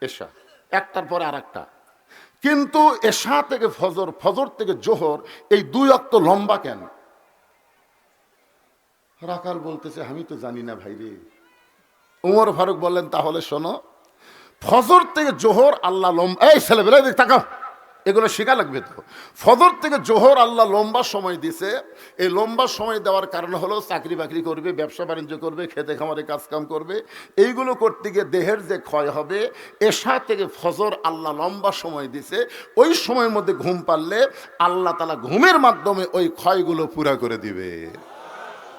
এশা, একটার পরে আর একটা। কিন্তু এশা থেকে ফজর, ফজর থেকে জোহর, এই 2 ওয়াক্ত লম্বা কেন? রাখাল বলতেছে আমি তো জানি না ভাই রে। ওমর ফারুক বললেন তাহলে শোনো, ফজর থেকে জোহর আল্লাহ লম্বা, এই ছেলেবেলা তাকাও, এগুলো শেখা লাগবে তো। ফজর থেকে জোহর আল্লাহ লম্বা সময় দিছে। এই লম্বা সময় দেওয়ার কারণ হলো চাকরি বাকরি করবে, ব্যবসা বাণিজ্য করবে, খেতে খামারে কাজকাম করবে, এইগুলো করতে গিয়ে দেহের যে ক্ষয় হবে। এশা থেকে ফজর আল্লাহ লম্বা সময় দিছে, ওই সময়ের মধ্যে ঘুম পারলে আল্লাহ তাআলা ঘুমের মাধ্যমে ওই ক্ষয়গুলো পুরা করে দিবে।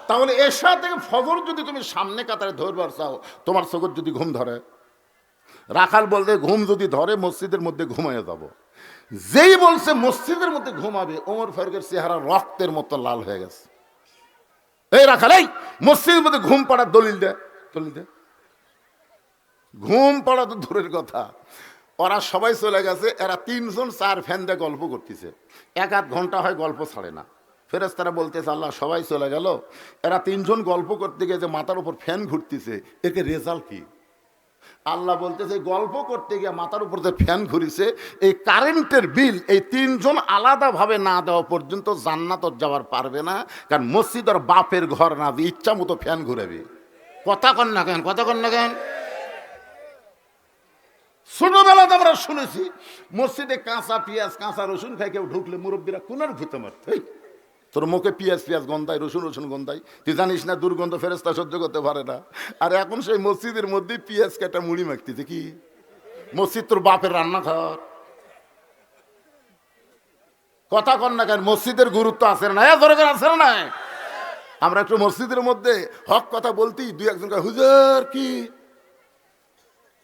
তাহলে এশা থেকে ফজর যদি তুমি সামনে কাতারে ধরবার চাও, তোমার চোখের যদি ঘুম ধরে, রাখাল বলতে ঘুম যদি ধরে মসজিদের মধ্যে ঘুমাইয়া যাব। যেই বলছে মসজিদের মধ্যে ঘুমাবে, ওমর ফারুকের চেহারা রক্তের মতো লাল হয়ে গেছে। এই রাখাল, এই মসজিদের মধ্যে ঘুম পাড়ার দলিল দে, দলিল দে। ঘুম পড়া তো দূরের কথা, ওরা সবাই চলে গেছে। এরা 3 জন 4 ফ্যান দিয়ে গল্প করতেছে, 1-8 ঘন্টা হয় গল্প ছাড়ে না। ফেরেশতারা বলতেছে আল্লাহ সবাই চলে গেল, এরা 3 জন গল্প করতে গিয়ে যে মাথার উপর ফ্যান ঘুরতেছে, একে রেজাল্ট কি? আল্লাহ বলতেছে গল্প করতে গিয়ে মাথার উপর যে ফ্যান ঘুরিছে, এই কারেন্টের বিল এই 3 জন আলাদাভাবে না দেওয়া পর্যন্ত জান্নাত যাওয়ার পারবে না। কারণ মসজিদ আর বাপের ঘর না, ইচ্ছা মতো ফ্যান ঘুরাবে। কথা কন না কেন? কথা কন না কেন? ছোটবেলাতে আমরা শুনেছি মসজিদে কাঁচা পেঁয়াজ কাঁচা রসুন খাই কেউ ঢুকলে মুরব্বীরা কোনার ভূতে মারত। তোর মুখে পেঁয়াজ পেঁয়াজ গন্ধায়, রসুন রসুন গন্ধায়, তুই জানিস না দুর্গন্ধ ফেরেশতা সহ্য করতে পারে না। আর এখন সেই মসজিদের মধ্যে পেঁয়াজ কাটা মুড়ি মাখতেছে। কি মসজিদ তোর বাপের রান্নাঘর? কথা কন না কেন? মসজিদের গুরুত্ব আছে না? দরকার আছে না? আমরা একটু মসজিদের মধ্যে হক কথা বলতি, 2-1 জন হুজুর কি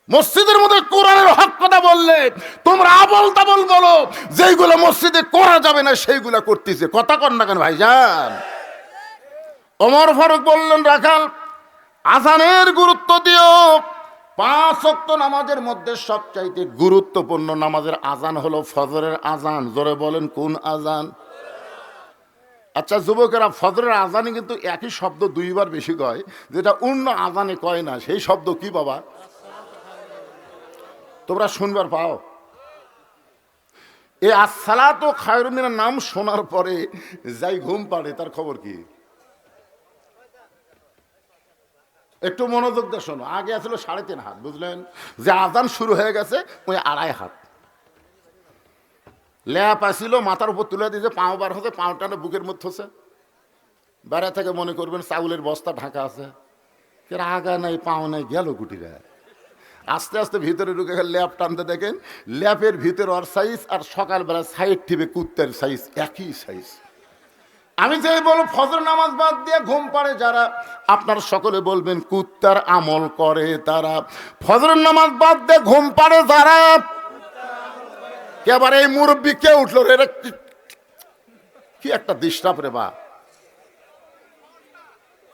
মসজিদের মধ্যে কোরআনের হক কথা বললে তোমরা আবল তাবল বলো, যেইগুলো মসজিদে করা যাবে না সেইগুলা করতেছে। কথা কন না কেন ভাইজান? ওমর ফারুক বললেন রাখাল আজানের গুরুত্ব দিও। 5 ওয়াক্ত নামাজের মধ্যে সবচাইতে গুরুত্বপূর্ণ নামাজের আজান হলো ফজরের আজান। জোরে বলেন কোন আজান? আচ্ছা যুবকেরা, ফজরের আজানে কিন্তু একই শব্দ 2 বার বেশি কয়, যেটা অন্য আজানে কয় না। সেই শব্দ কি বাবা? তোমরা শুনবার পাও? এই আসসালাতু খায়রুম মিনান নাম শোনার পরে যাই ঘুম পাড়ে তার খবর কি? একটু মনোযোগ দিয়ে শোনো। আগে আসলে 3.5 হাত, বুঝলেন? যে আজান শুরু হয়ে গেছে ওই 2.5 হাত ল্যাপ আসিল, মাথার উপর তুলে দিয়েছে, পাও বার হচ্ছে, পাওটানে বুকের মধ্যে হচ্ছে। বেড়া থেকে মনে করবেন চাউলের বস্তা ঢাকা আছে, আগা নাই পাও নাই, গেল গুটিরা। আস্তে আস্তে ভিতরে ঢুকে ল্যাপ টানতে দেখেন ল্যাপের ভিতরে ওর সাইজ আর সকালবেলা সাইড টিপে কুত্তের সাইজ একই সাইজ। আমি যে বলবো ফজর নামাজ বাদ দিয়ে ঘুম পাড়ে যারা, আপনার সকলে বলবেন কুত্তার আমল করে তারা। ফজরের নামাজ বাদ দিয়ে ঘুম পাড়ে যারা, এবার এই মুরব্বী কে উঠলো রে, কি একটা ডিস্টার্ব রে বা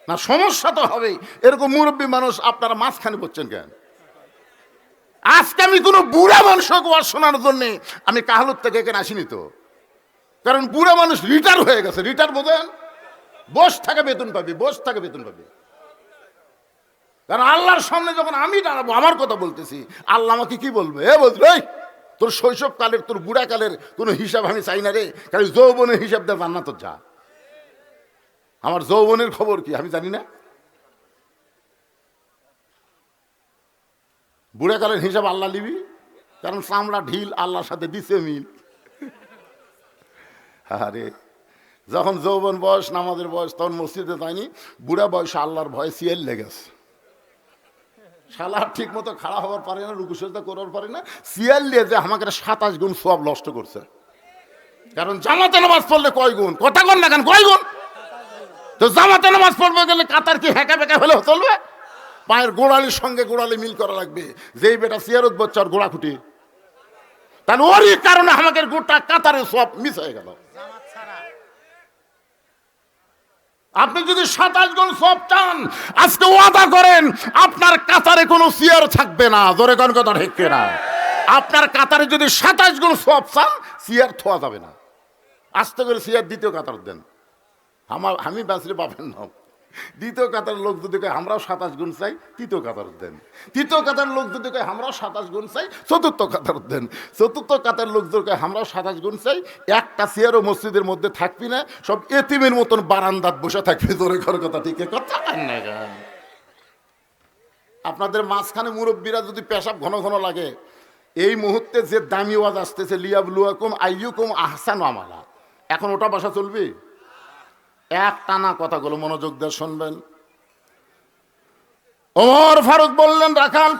না, সমস্যা তো হবেই। এরকম মুরব্বী মানুষ আপনারা মাঝখানে বলছেন কেন? আজকে আমি কোনো বুড়া মানুষকে ওয়াজ শোনার জন্যে আমি কাহালুর থেকে এখানে আসিনি তো। কারণ বুড়া মানুষ রিটায়ার হয়ে গেছে। রিটায়ার বোঝেন? বস থাকে বেতন পাবি, বস থাকে বেতন পাবি। কারণ আল্লাহর সামনে যখন আমি দাঁড়াবো, আমার কথা বলতেছি, আল্লাহ আমাকে কি বলবে? এ বলবে তোর শৈশবকালের তোর বুড়াকালের কোনো হিসাব আমি চাই না রে, খালি যৌবনের হিসাব দেয় জান্নাত যা। আমার যৌবনের খবর কি আমি জানি না? বুড়াকালের হিসাব আল্লাহ নিবি, কারণ চামড়া ঢিল, আল্লাহর সাথে দিছে মিল। আরে যখন যৌবন বয়স, নামাজের বয়স, তখন মসজিদে যায়নি, বুড়া বয়সে আল্লাহর ভয়ে সিয়াল লেগেছে। শালা ঠিক মতো খাড়া হওয়ার পারে না, রুকু সেজদা করার পারে না, সিয়াল নিয়ে যে আমাকে 27 গুণ সওয়াব নষ্ট করছে। কারণ জামাতে নামাজ পড়লে কয় গুণ, কথা কন না কেন, কয় গুণ? তো জামাতে নামাজ পড়বে গেলে কাতার কি হেঁকা বেঁকা হলেও চলবে? পায়ের গোড়ালির সঙ্গে গোড়ালি মিল করা লাগবে। যেই বেটা সিয়ারত বচ্চার গোড়া খুঁটি, তাহলে ওরই কারণে আমাকে গোটা কাতারে সব মিস হয়ে গেল। আপনি যদি 27 গুণ সব চান, আজকে ওয়াদা করেন আপনার কাতারে কোনো সিয়ার থাকবে না। জোরে কোন কথা ঠিক না? আপনার কাতারে যদি 27 গুণ সব চান, সিয়ার থোয়া যাবে না। আস্তে করে সিয়ার দ্বিতীয় কাতার দেন। আমি বাঁচলে পাবেন না। দ্বিতীয় কাতার লোক যদি কয় আমরাও 27 গুণ চাই, তৃতীয় কাতার দেন। তৃতীয় কাতার লোক যদি কয় আমরাও 27 গুণ চাই, চতুর্থ কাতার দেন। চতুর্থ কাতার লোক যদি কয় আমরাও 27 গুণ চাই, একটা চেয়ারও মসজিদের মধ্যে থাকবি না, সব এতিমের মতন বারান্দাত বসে থাকবে। জোরে ঘর কথা ঠিক কথা। আপনাদের মাঝখানে মুরব্বীরা যদি পেশাব ঘন ঘন লাগে, এই মুহূর্তে যে দামি ওয়াজ আসতেছে, লিয়াবলুয়াকুম আইয়ুকুম আহসানু আমালা, এখন ওটা বাসা চলবে? এক টানা কথাগুলো মনোযোগ দিয়ে শুনবেন। ওমর ফারুক বললেন, রাখাল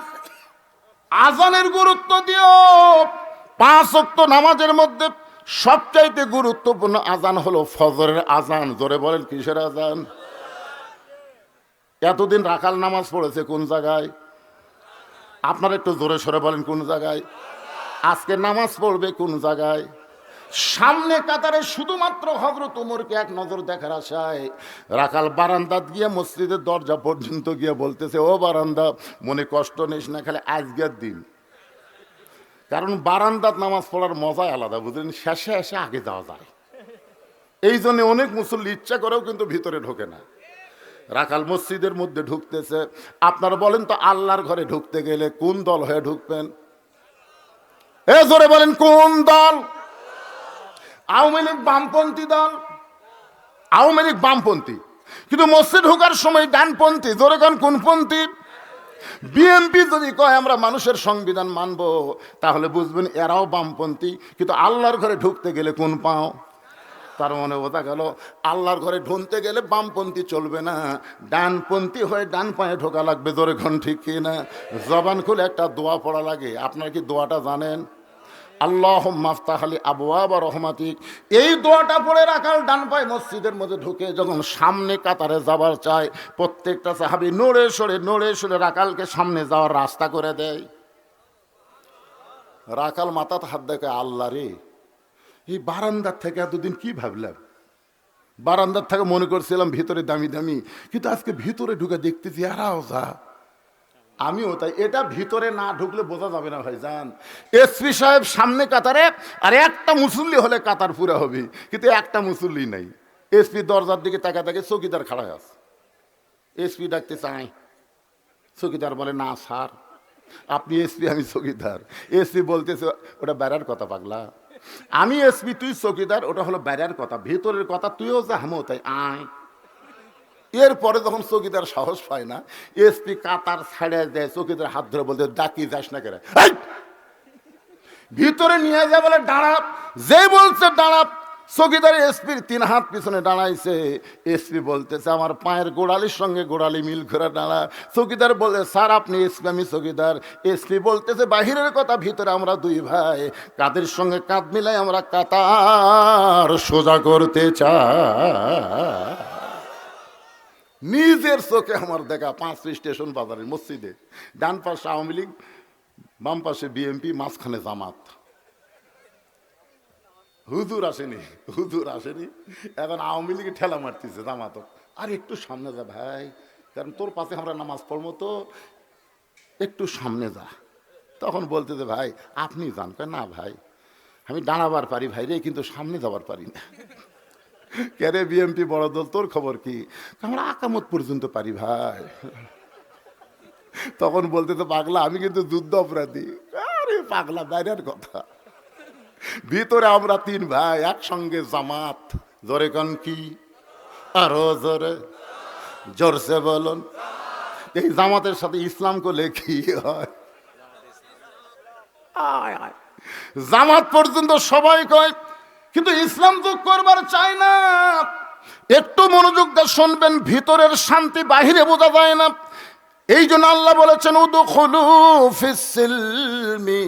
আজানের গুরুত্ব দিও। 5 ওয়াক্ত নামাজের মধ্যে সবচাইতে গুরুত্বপূর্ণ আজান হলো ফজরের আজান। জোরে বলেন, কিসের আজান? এতদিন রাখাল নামাজ পড়েছে কোন জায়গায়? আপনারা একটু জোরে সরে বলেন কোন জায়গায়? আজকে নামাজ পড়বে কোন জায়গায়? সামনে কাতারে শুধুমাত্র হযরত ওমরকে এক নজর দেখার আশায় রাখাল বারান্দাত গিয়ে মসজিদের দরজা পর্যন্ত গিয়ে বলতেছে, ও বারান্দা, মনে কষ্ট নিস না, খালি আজকের দিন। কারণ বারান্দাত নামাজ পড়ার মজাই আলাদা, বুঝলেন? শেষে এসে আগে যাওয়া যায়। এই জন্য অনেক মুসল্লি ইচ্ছা করেও কিন্তু ভিতরে ঢোকে না। রাখাল মসজিদের মধ্যে ঢুকতেছে। আপনারা বলেন তো, আল্লাহর ঘরে ঢুকতে গেলে কোন দল হয়ে ঢুকবেন? এ জোরে বলেন, কোন দল? আওয়ামী লীগ বামপন্থী দল, আওয়ামী লীগ বামপন্থী, কিন্তু মসজিদ ঢোকার সময় ডানপন্থী। জোরে কোন, কোনপন্থী? বিএনপি যদি কয় আমরা মানুষের সংবিধান মানবো, তাহলে বুঝবেন এরাও বামপন্থী। কিন্তু আল্লাহর ঘরে ঢুকতে গেলে কোন পাও? তার মনে বোঝা গেল আল্লাহর ঘরে ঢুকতে গেলে বামপন্থী চলবে না, ডানপন্থী হয়ে ডান পায়ে ঢোকা লাগবে। জোরে কোন ঠিক কিনা? জবান খুলে একটা দোয়া পড়া লাগে। আপনারা কি দোয়াটা জানেন? আল্লাহুম্মা আফতাহ লি আবওয়াব রহমাতিক। এই দোয়াটা পড়ে রাখাল ডান পায়ে মসজিদের মধ্যে ঢুকে যখন সামনে কাতারে যাবার চায়, প্রত্যেকটা সাহাবী নড়ে সরে রাখালকে সামনে যাওয়ার রাস্তা করে দেয়। রাখাল মাথাতে হাত দেখে, আল্লাহ রে, এই বারান্দার থেকে এতদিন কি ভাবলাম, বারান্দার থেকে মনে করছিলাম ভিতরে দামি দামি, কিন্তু আজকে ভিতরে ঢুকে দেখতেছি এরাও যা, আমিও তাই। এটা ভিতরে না ঢুকলে বোঝা যাবে না ভাইজান। এসপি সাহেব সামনে কাতারে, আর একটা মুসল্লি হলে কাতার পুরা হবে, কিন্তু একটা মুসল্লি নাই। এসপি দরজার দিকে তাকা তাকে, চৌকিদার খাড়া আছে। এসপি ডাকতে চাই, চৌকিদার বলে, না স্যার, আপনি এসপি, আমি চৌকিদার। এসপি বলতেছে, ওটা বেড়ার কথা পাগলা, আমি এসপি, তুই চৌকিদার, ওটা হলো বেড়ার কথা, ভেতরের কথা তুইও যা, আমিও তাই, আয়। এরপরে যখন চৌকিদার সাহস পায় না, এসপি কাতার ছাড়ে দেয়, চৌকিদার হাত ধরে বলতে, ডাকি যাস না কেন, ভিতরে নিয়ে যায়, বলে দাঁড়া। যে বলছে দাঁড়া, চৌকিদার এসপির 3 হাত পিছনে দাঁড়াইছে। এসপি বলতেছে, আমার পায়ের গোড়ালির সঙ্গে গোড়ালি মিল করে দাঁড়া। চৌকিদার বলে, স্যার আপনি এসপি, আমি চৌকিদার। এসপি বলতেছে, বাহিরের কথা, ভিতরে আমরা 2 ভাই, কাদের সঙ্গে কাঁধ মিলাই আমরা কাতার সোজা করতে চাই। নিজের চোখে আমার দেখা 5 স্টেশন বাজারের মসজিদে, ডান পাশে আওয়ামী লীগ, বাম পাশে বিএনপি, মাঝখানে জামাত। হুজুর আসেনি, এখন আওয়ামী লীগে ঠেলা মারতেছে জামাত, আর একটু সামনে যা ভাই, কারণ তোর পাশে আমরা নামাজ পড়বো, তো একটু সামনে যা। তখন বলতেছে, ভাই আপনি যান। না ভাই, আমি দাঁড়াবার পারি ভাই রে, কিন্তু সামনে যাবার পারি না। কেরে বিএনপি বড় দল, তোর খবর কি? আমরা আকামত পর্যন্ত পারি ভাই। তখন বলতে, তো পাগলা, আমি কিন্তু যুদ্ধ অপরাধী। আরে পাগলা, বাইরের কথা। ভিতরে আমরা তিন ভাই একসঙ্গে জামাত। জোরে কন কি? আরো জোরে, জোরসে বলুন। এই জামাতের সাথে ইসলাম করলে কি হয়? আয় আয়। জামাত পর্যন্ত সবাই কয়, কিন্তু ইসলাম তো করবার চায় না। একটু মনোযোগ দিয়ে শুনবেন, ভিতরের শান্তি বাহিরে বোঝা যায় না। এই জন্য আল্লাহ বলেছেন উদখুলু ফিস-সিলমি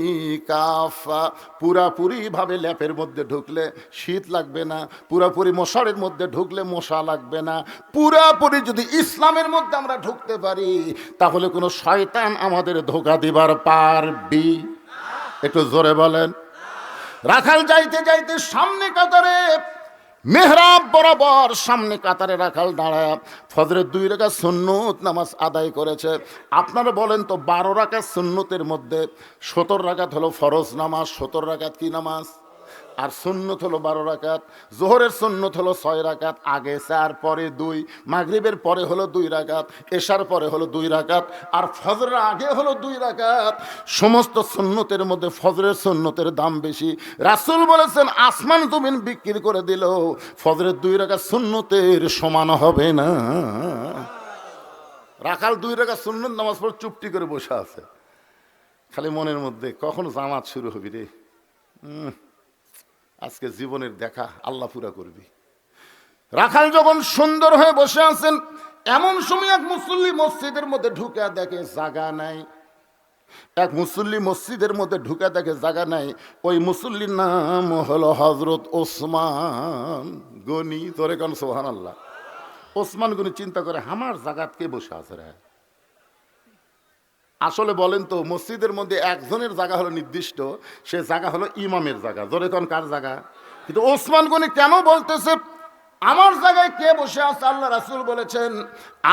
কাফা, পুরাপুরি ভাবে ল্যাপের মধ্যে ঢুকলে শীত লাগবে না, পুরাপুরি মশারের মধ্যে ঢুকলে মশা লাগবে না। পুরাপুরি যদি ইসলামের মধ্যে আমরা ঢুকতে পারি, তাহলে কোনো শয়তান আমাদের ধোঁকা দিবার পারবি? একটু জোরে বলেন। রাখাল যাইতে যাইতে সামনে কাতারে, মেহরাব বরাবর সামনে কাতারে রাখাল দাঁড়ায় ফজরের 2 রাকাত সুন্নত নামাজ আদায় করেছে। আপনারা বলেন তো, 12 রাকাত সুন্নতের মধ্যে 17 রাকাত হলো ফরজ নামাজ, 17 রাকাত কি নামাজ? আর সুন্নত হলো 12 রাকাত। জোহরের সুন্নত হলো 6 রাকাত, আগে 4 পরে 2, মাগরিবের পরে হলো 2 রাকাত, এশার পরে হলো 2 রাকাত, আর ফজরের আগে হলো 2 রাকাত। সমস্ত সুন্নতের মধ্যে ফজরের সুন্নতের দাম বেশি। রাসূল বলেছেন আসমান জমিন বিক্রি করে দিলেও ফজরের 2 রাকাত সুন্নতের সমান হবে না। রাখাল 2 রাকাত সুন্নত নামাজ পড়ে চুপটি করে বসে আছে, খালি মনের মধ্যে কখন জামাত শুরু হবি রে, আজকে জীবনের দেখা আল্লাহ পুরা করবি। রাখাল যখন সুন্দর হয়ে বসে আছেন, এমন সময় এক মুসল্লি মসজিদের মধ্যে ঢুকে দেখে জায়গা নাই। এক মুসল্লি মসজিদের মধ্যে ঢুকে দেখে জায়গা নাই। ওই মুসল্লির নাম হলো হযরত ওসমান গনি। তোরে কোন সুবহানাল্লাহ। ওসমান গনি চিন্তা করে, আমার জায়গাত কে বসে আছে রে? আসলে বলেন তো, মসজিদের মধ্যে একজনের জায়গা হলো নির্দিষ্ট, সে জায়গা হলো ইমামের জায়গা। জোরে কোন কার জায়গা? কিন্তু ওসমান গনি কেন বলতেছে আমার জায়গায় কে বসে আছে? আল্লাহ রাসূল বলেছেন,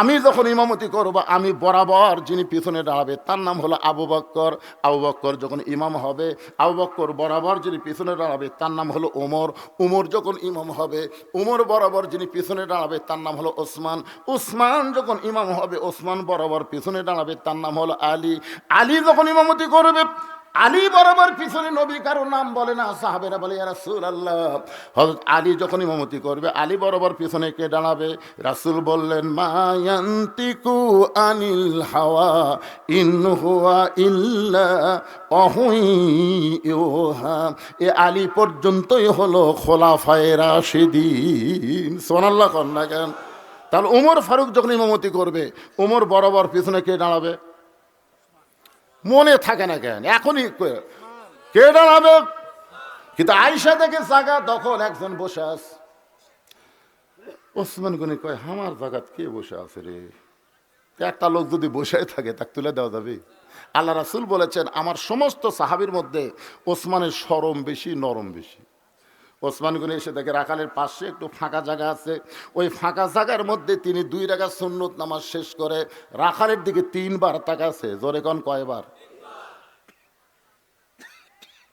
আমি যখন ইমামতি করব, আমি বরাবর যিনি পিছনে দাঁড়াবে তার নাম হলো আবু বকর। আবু বকর যখন ইমাম হবে, আবু বকর বরাবর যিনি পিছনে দাঁড়াবে তার নাম হলো ওমর। ওমর যখন ইমাম হবে, ওমর বরাবর যিনি পিছনে দাঁড়াবে তার নাম হলো ওসমান। ওসমান যখন ইমাম হবে, ওসমান বরাবর পিছনে দাঁড়াবে তার নাম হলো আলী। আলী যখন ইমামতি করবে, আলী বরাবর পিছনে নবী কারো নাম বলে না, সাহাবেরা বলে ইয়া রাসূলুল্লাহ। হযরত আলী যখন ইমামতি করবে, আলী বরাবর পিছনে কে দাঁড়াবে? রাসূল বললেন মা ইয়ান্তিকু আনিল হাওয়া ইন হুয়া ইল্লা ওয়াহয়ুহা। এ আলী পর্যন্তই হলো খোলাফায়ে রাশিদিন। সুবহানাল্লাহ কন না কেন? তাহলে ওমর ফারুক যখন ইমামতি করবে, ওমর বরাবর পিছনে কে দাঁড়াবে? মনে থাকে না কেন? এখনই কে দাঁড়াবে? কিন্তু আয়েশা থেকে জায়গা দখল, একজন বসে আছে। ওসমান গনি কয়, আমার জায়গাত কে বসে আছে রে? একটা লোক যদি বসে থাকে তাকে তুলে দেওয়া যাবে? আল্লাহ রাসূল বলেছেন, আমার সমস্ত সাহাবীর মধ্যে ওসমানের শরম বেশি, নরম বেশি। ওসমান গনি এসে দেখে রাখালের পাশে একটু ফাঁকা জায়গা আছে। ওই ফাঁকা জায়গার মধ্যে তিনি 2 রাকাত সুন্নত নামাজ শেষ করে রাখালের দিকে 3 বার তাকাছে। জোরে কোন কয়বার?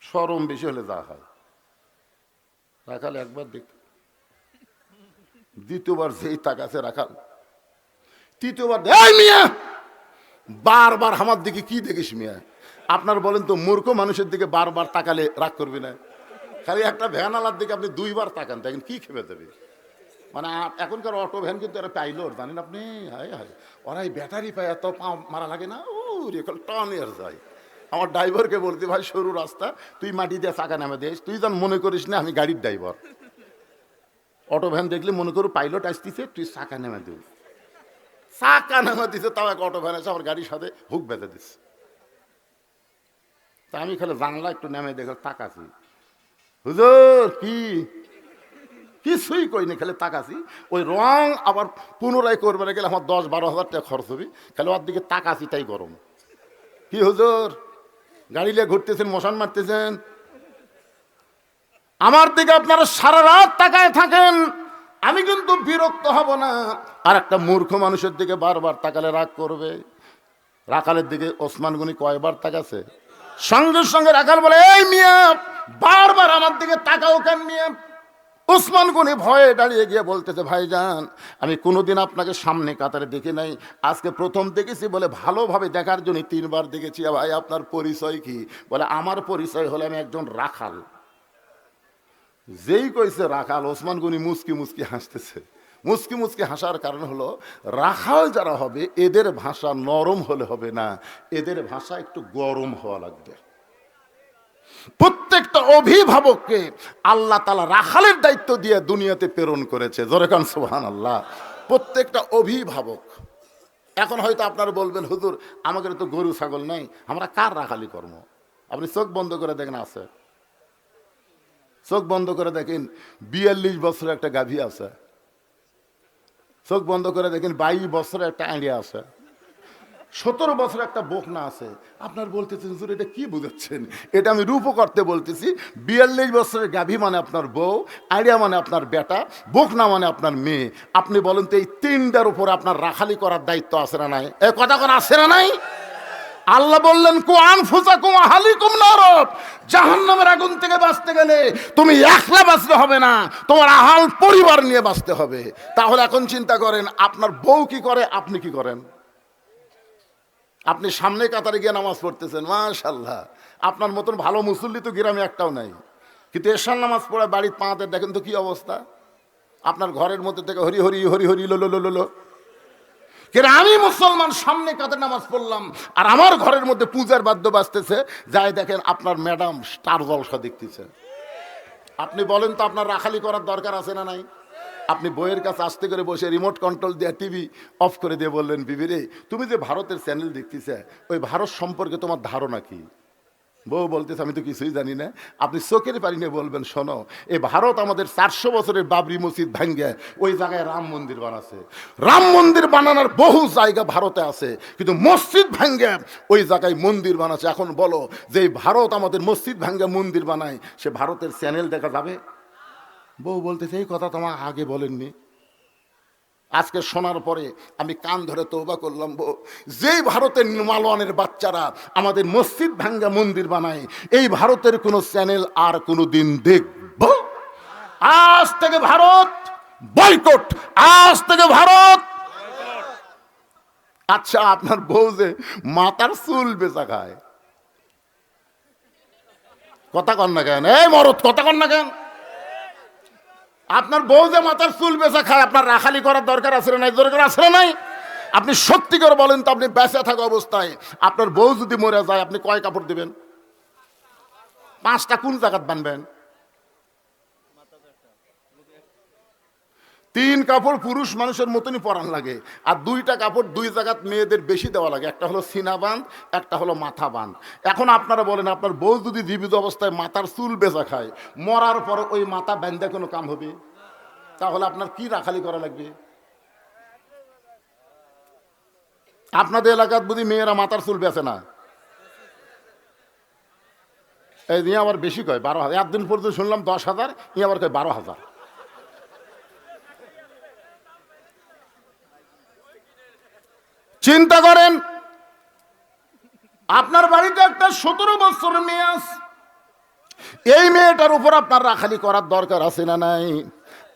শরম বেশি হলে যা হয়। রাখাল একবার দেখ, দ্বিতীয়বার যেই তাকাছে রাখাল, তৃতীয়বার এই মিয়া বারবার আমার দিকে কি দেখিস মিয়া? আপনার বলেন তো, মূর্খ মানুষের দিকে বারবার তাকালে রাগ করবি না? খালি একটা ভ্যানালার দিকে আপনি 2 বার তাকান, দেখেন কি খেপে দেবে। মানে এখনকার অটো ভ্যান কিন্তু এরা পাইলট, জানেন আপনি? হায় হায়, ওরা এই ব্যাটারি পায় এত পা মারা লাগে না, ও রেখল টনের যায়। আমার ড্রাইভারকে বলতে, ভাই সরু রাস্তা, তুই মাটি দিয়ে চাকা নামে দিস, তুই যেন মনে করিস না আমি গাড়ির ড্রাইভার। অটো ভ্যান দেখলে মনে করো পাইলট আসতেছে, তুই চাকা নেমে দিস। চাকা নেমে দিছে, তাও এক অটো ভ্যান আছে আমার গাড়ির সাথে হুক বেঁধে দিস। তা আমি খালি জানলা একটু নেমে দেখে তাকাছি, হুজুর কি কিছুই কইনি, খালি তাকাছি। ওই রং আবার পুনরায় করবে না গেলে আমার 10-12 হাজার টাকা খরচ হবে, খালি ওর দিকে তাকাছি তাই গরম। কি হুজুর গাড়ি নিয়ে ঘুরতেছেন, মশান মারতেছেন, আমার দিকে আপনারা সারা রাত তাকায় থাকেন, আমি কিন্তু বিরক্ত হব না। আর একটা মূর্খ মানুষের দিকে বারবার তাকালে রাগ করবে। রাখালের দিকে ওসমান গনি কয়বার তাকাছে? সঙ্গে সঙ্গে রাখাল বলে, এই মিয়া বারবার আমার দিকে তাকাও কেন মিয়া? ওসমান গনি ভয়ে দাঁড়িয়ে গিয়ে বলতেছে, ভাইজান আমি কোনোদিন আপনাকে সামনে কাতারে দেখি নাই, আজকে প্রথম দেখেছি বলে ভালোভাবে দেখার জন্য 3 বার দেখেছি। ভাই আপনার পরিচয় কি? বলে আমার পরিচয় হলো আমি একজন রাখাল। যেই কইছে রাখাল, ওসমান গনি মুচকি মুচকি হাসতেছে। মুচকি মুচকি হাসার কারণ হলো রাখাল যারা হবে এদের ভাষা নরম হলে হবে না, এদের ভাষা একটু গরম হওয়া লাগবে। প্রত্যেকটা অভিভাবককে আল্লাহ তাআলা রাখালের দায়িত্ব দিয়ে দুনিয়াতে প্রেরণ করেছে। জোরে কান সুবহানাল্লাহ। প্রত্যেকটা অভিভাবক। এখন হয়তো আপনারা বলবেন, হুজুর আমাদের তো গরু ছাগল নাই, আমরা কার রাখালি কর্ম? আপনি চোখ বন্ধ করে দেখেন, আছে। চোখ বন্ধ করে দেখেন 42 বছরের একটা গাভী আছে। চোখ বন্ধ করে দেখেন 22 বছরের একটা আইডিয়া আছে। 17 বছর একটা বকনা আছে। আপনার বলতেছেন হুজুর এটা কি বুঝাচ্ছেন? এটা আমি রূপ করতে বলতেছি। 42 বছরের গাভী মানে আপনার বউ, আইডিয়া মানে আপনার বেটা, বকনা মানে আপনার মেয়ে। আপনি বলেন তো এই তিনটার উপর আপনার রাখালি করার দায়িত্ব আছে না নাই? এই কথা কোন আছে না নাই? আল্লাহ বললেন কু আনফুসাকুম আহলিকুম নার, জাহান্নামের আগুন থেকে বাঁচতে গেলে তুমি একলা বাঁচতে হবে না, তোমার আহাল পরিবার নিয়ে বাঁচতে হবে। তাহলে এখন চিন্তা করেন আপনার বউ কি করে, আপনি কি করেন? আপনি সামনে কাতারে গিয়ে নামাজ পড়তেছেন, মাশাআল্লাহ, আপনার মতন ভালো মুসল্লি তো গ্রামে একটাও নাই। কিন্তু এশার নামাজ পড়ে বাড়ির পাঁতে দেখেন তো কি অবস্থা। আপনার ঘরের মধ্যে থেকে হরি হরি হরি হরি লোলো লোলো লো। কিন্তু আমি মুসলমান সামনে কাতারে নামাজ পড়লাম আর আমার ঘরের মধ্যে পূজার বাদ্য বাজতেছে, যাই দেখেন আপনার ম্যাডাম স্টার জলসা দেখতেছে। আপনি বলেন তো আপনার রাখালি করার দরকার আছে না নাই? আপনি বইয়ের কাছে আস্তে করে বসে রিমোট কন্ট্রোল দিয়ে টিভি অফ করে দিয়ে বললেন, বিবি রে তুমি যে ভারতের চ্যানেল দেখতেছে ওই ভারত সম্পর্কে তোমার ধারণা কি? বউ বলতেছে আমি তো কিছুই জানি না। আপনি চোখের পানি নিয়ে বলবেন, শোনো এই ভারত আমাদের 400 বছরের বাবরি মসজিদ ভাঙ্গে ওই জায়গায় রাম মন্দির বানাচ্ছে। রাম মন্দির বানানোর বহু জায়গা ভারতে আছে, কিন্তু মসজিদ ভাঙ্গে ওই জায়গায় মন্দির বানাচ্ছে। এখন বলো যে ভারত আমাদের মসজিদ ভাঙ্গে মন্দির বানায়, সে ভারতের চ্যানেল দেখা যাবে? বউ বলতেছে এই কথা তোমার আগে বলেননি। আজকে শোনার পরে আমি কান ধরে তওবা করলাম, বউ যেই ভারতের মালওয়ানের বাচ্চারা আমাদের মসজিদ ভাঙ্গা মন্দির বানায়, এই ভারতের কোনো চ্যানেল আর কোনো দিন দেখব? আজ থেকে ভারত বয়কট, আজ থেকে ভারত। আচ্ছা আপনার বউ যে মাথার চুল বেচা খায়, কথা কন না কেন? এই মরদ কথা কন না কেন? আপনার বউ যে মাথার চুল বেচা খায়, আপনার রাখালি করার দরকার আছে না নাই? দরকার আছে না নাই? আপনি সত্যি করে বলেন তো, আপনি বেঁচে থাকা অবস্থায় আপনার বউ যদি মরে যায় আপনি কয় কাপড় দিবেন? 5টা কোন জায়গাত বানবেন? 3 কাপড় পুরুষ মানুষের মতনই পরান লাগে, আর 2টা কাপড় 2 জায়গাত মেয়েদের বেশি দেওয়া লাগে। একটা হলো সিনা বাঁধ, একটা হলো মাথা বাঁধ। এখন আপনারা বলেন আপনার বউ যদি জীবিত অবস্থায় মাথার চুল বেচা খায়, মরার পর ওই মাথা বাঁধা কোনো কাম হবে? তাহলে আপনার কি রাখালি করা লাগবে? আপনাদের এলাকার বুঝি মেয়েরা মাথার চুল বেচে না? এই নিয়ে আবার বেশি কয় 12,000। একদিন পর্যন্ত শুনলাম 10,000, ই আবার কয় 12,000। চিন্তা করেন আপনার বাড়িতে একটা 17 বছরের মেয়ে আছে, এই মেয়েটার উপর আপনার রাখালি করার দরকার আছে না নাই?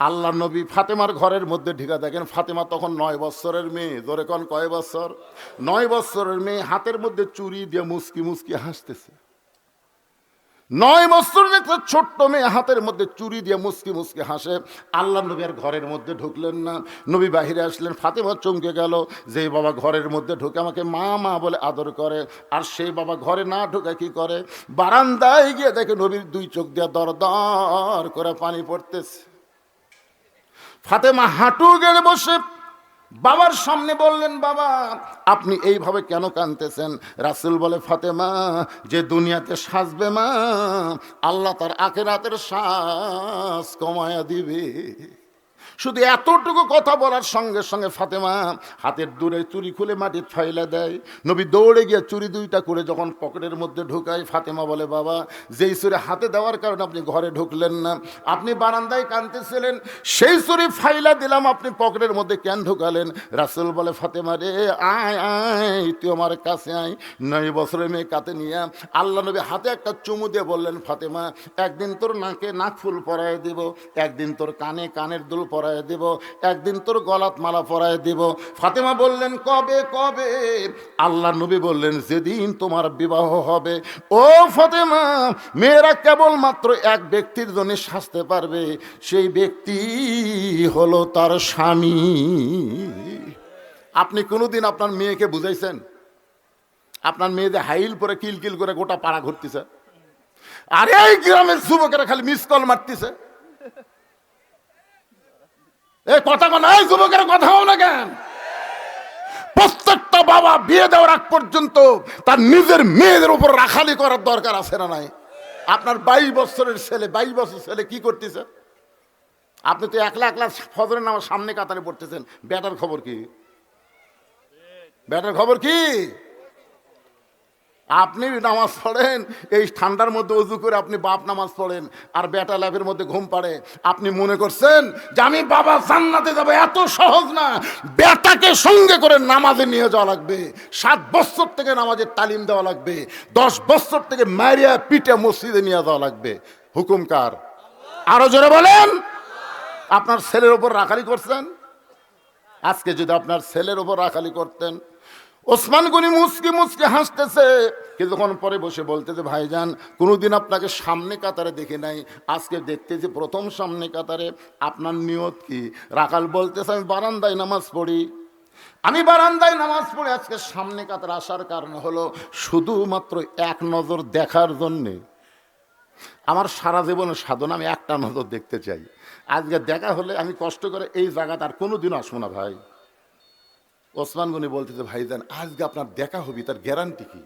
আল্লাহ নবী ফাতেমার ঘরের মধ্যে ঢিকা দেখেন, ফাতেমা তখন 9 বছরের মেয়ে। ধরে কোন কয় বছর? 9 বছরের মেয়ে, হাতের মধ্যে চুরি দিয়ে মুস্কি মুস্কি হাসতেছে। 9 বছরের একটা ছোট্ট মেয়ে হাতের মধ্যে চুরি দিয়ে মুস্কি মুস্কি হাসে। আল্লাহ নবী আর ঘরের মধ্যে ঢুকলেন না, নবী বাহিরে আসলেন। ফাতেমা চমকে গেল, যে বাবা ঘরের মধ্যে ঢুকে আমাকে মা মা বলে আদর করে, আর সেই বাবা ঘরে না ঢুকে কি করে? বারান্দায় গিয়ে দেখে নবীর 2 চোখ দিয়ে দর দর করে পানি পড়তেছে। ফাতেমা হাঁটু গেড়ে বসে বাবার সামনে বললেন, বাবা আপনি এইভাবে কেন কাঁদতেছেন? রাসূল বলে, ফাতেমা যে দুনিয়াতে সাজবে মা, আল্লাহ তার আখিরাতের সাজ কমায়া দিবে। শুধু এতটুকু কথা বলার সঙ্গে সঙ্গে ফাতেমা হাতের দূরে চুরি খুলে মাটির ফাইলা দেয়। নবী দৌড়ে গিয়ে চুরি 2টা করে যখন পকেটের মধ্যে ঢুকায়, ফাতেমা বলে, বাবা যেই চুরি হাতে দেওয়ার কারণে আপনি ঘরে ঢুকলেন না, আপনি বারান্দায় কাঁদতেছিলেন, সেই চুরি ফাইলা দিলাম, আপনি পকেটের মধ্যে কেন ঢুকালেন? রাসূল বলে, ফাতেমা রে আয় আয়, তুই আমার কাছে আয়। 9 বছরের মেয়ে কাতে নিয়ে আল্লাহ নবী হাতে একটা চুমু দিয়ে বললেন, ফাতেমা একদিন তোর নাকে নাক ফুল পরায় দিব, একদিন তোর কানে কানের দুল পরায় পরায় দিব, একদিন তোর গলাত মালা পরায় দিব। ফাতেমা বললেন কবে কবে? আল্লাহ নবী বললেন যেদিন তোমার বিবাহ হবে। ও ফাতেমা, মেয়েরা কেবলমাত্র এক ব্যক্তির জন্য সাজতে পারবে, সেই ব্যক্তি হলো তার স্বামী। আপনি কোনোদিন আপনার মেয়েকে বুঝাইছেন? আপনার মেয়ে যে হাইল পরে কিলকিল করে গোটা পাড়া ঘুরতেছে, আর এই গ্রামের যুবকেরা খালি মিস কল মারতেছে। এই কথা কোন, এই যুবকের কথা হও না কেন? প্রত্যেকটা বাবা বিয়ে দেওয়ার আগ পর্যন্ত তার নিজের মেয়েদের উপর রাখালি করার দরকার আছে না নাই? আপনার 22 বছরের ছেলে, 22 বছর ছেলে কি করতেছে? আপনি তো একলা একলা ফজরের নামাজ সামনে কাতারে পড়তেছেন, ব্যাটার খবর কি? ব্যাটার খবর কি? আপনি নামাজ পড়েন এই ঠান্ডার মধ্যে অজু করে, আপনি বাপ নামাজ পড়েন আর বেটা ল্যাবের মধ্যে ঘুম পাড়ে। আপনি মনে করছেন যে আমি বাবা জান্নাতে যাবো, এত সহজ না। বেটাকে সঙ্গে করে নামাজে নিয়ে যাওয়া লাগবে, 7 বছর থেকে নামাজের তালিম দেওয়া লাগবে, 10 বছর থেকে মারিয়া পিঠে মসজিদে নিয়ে যাওয়া লাগবে। হুকুম কার? আরো জোরে বলেন। আপনার ছেলের ওপর রাখালি করছেন? আজকে যদি আপনার ছেলের ওপর রাখালি করতেন, ওসমান গনি মুচকি মুচকি হাসতেছে, কিছুক্ষণ পরে বসে বলতেছে ভাইজান কোনোদিন আপনাকে সামনে কাতারে দেখে নাই, আজকে দেখতেছি প্রথম সামনে কাতারে, আপনার নিয়ত কি? রাখাল বলতেছে আমি বারান্দায় নামাজ পড়ি। আমি বারান্দায় নামাজ পড়ে আজকে সামনে কাতারে আসার কারণ হলো শুধুমাত্র এক নজর দেখার জন্যে। আমার সারা জীবনের সাধনা আমি একটা নজর দেখতে চাই। আজকে দেখা হলে আমি কষ্ট করে এই জায়গাটা আর কোনোদিনও আসবো না ভাই। ওসমান গনি বলতেছে ভাইজান আজকে আপনার দেখা হবি, তার গ্যারান্টি কি?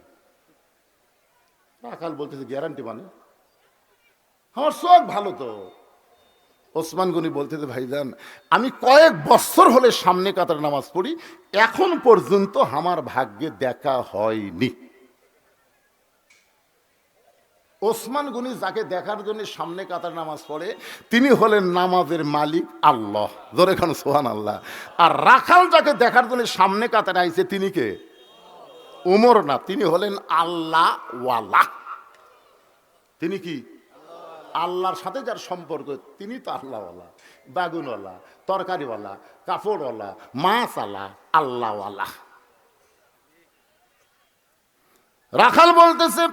রাখাল বলতেছে গ্যারান্টি মানে? আমার চোখ ভালো তো। ওসমান গনি বলতেছে ভাইজান আমি কয়েক বছর হলে সামনে কাতার নামাজ পড়ি, এখন পর্যন্ত আমার ভাগ্যে দেখা হয়নি। ওসমান গনি যাকে দেখার জন্য সামনে কাতার নামাজ পড়ে তিনি হলেন নামাজের মালিক আল্লাহ, জোরে খান সুবহানাল্লাহ। আর রাখাল যাকে দেখার জন্য সামনে কাতারে আইছে তিনি কে? উমর না, তিনি হলেন আল্লাহ ওয়ালা। তিনি কি? আল্লাহর সাথে যার সম্পর্ক তিনি তো আল্লাহওয়ালা, বাগুনওয়ালা, তরকারিওয়ালা, কাপড়ওয়ালা, মাছওয়ালা, আল্লাহওয়ালা। রাখাল বলতেছে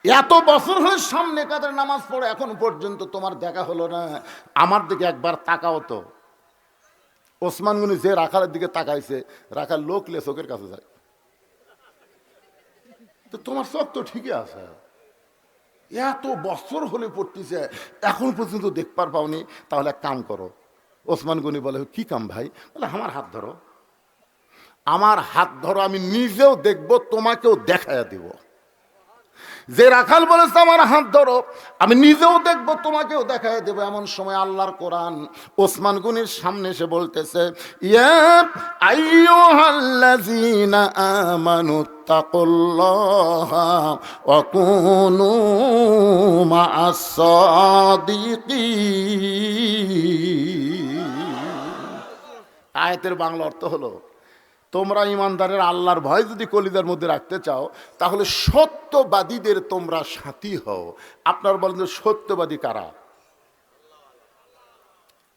এত বছর হলে সামনে কাতারে নামাজ পড়ে এখন পর্যন্ত তোমার দেখা হলো না, আমার দিকে একবার তাকাও তো। ওসমান গনি যে রাখালের দিকে তাকাইছে, রাখাল লোক লে চোখের কাছে যায়, তো তোমার চোখ তো ঠিকই আছে, এত বছর হলে পড়তেছে এখন পর্যন্ত দেখবার পাওনি, তাহলে এক কাম করো। ওসমান গনি বলে কি কাম ভাই? বলে আমার হাত ধরো, আমার হাত ধরো, আমি নিজেও দেখবো তোমাকেও দেখাইয়া দিব। যে রাখাল বলেছে আমার হাত ধরো, আমি নিজেও দেখবো তোমাকেও দেখায় দেবো। এমন সময় আল্লাহর কোরআন ওসমান গনির সামনে এসে বলতেছে ইয়া আইয়ুহাল্লাযীনা আমানুত্তাকুল্লাহা ওয়া কুনু মা'আস সাদিকিন। আয়াতের বাংলা অর্থ হলো তোমরা ইমানদারের আল্লাহর ভয় যদি কলিজার মধ্যে রাখতে চাও তাহলে সত্যবাদীদের তোমরা সাথী হও। আপনার বলেন সত্যবাদী কারা?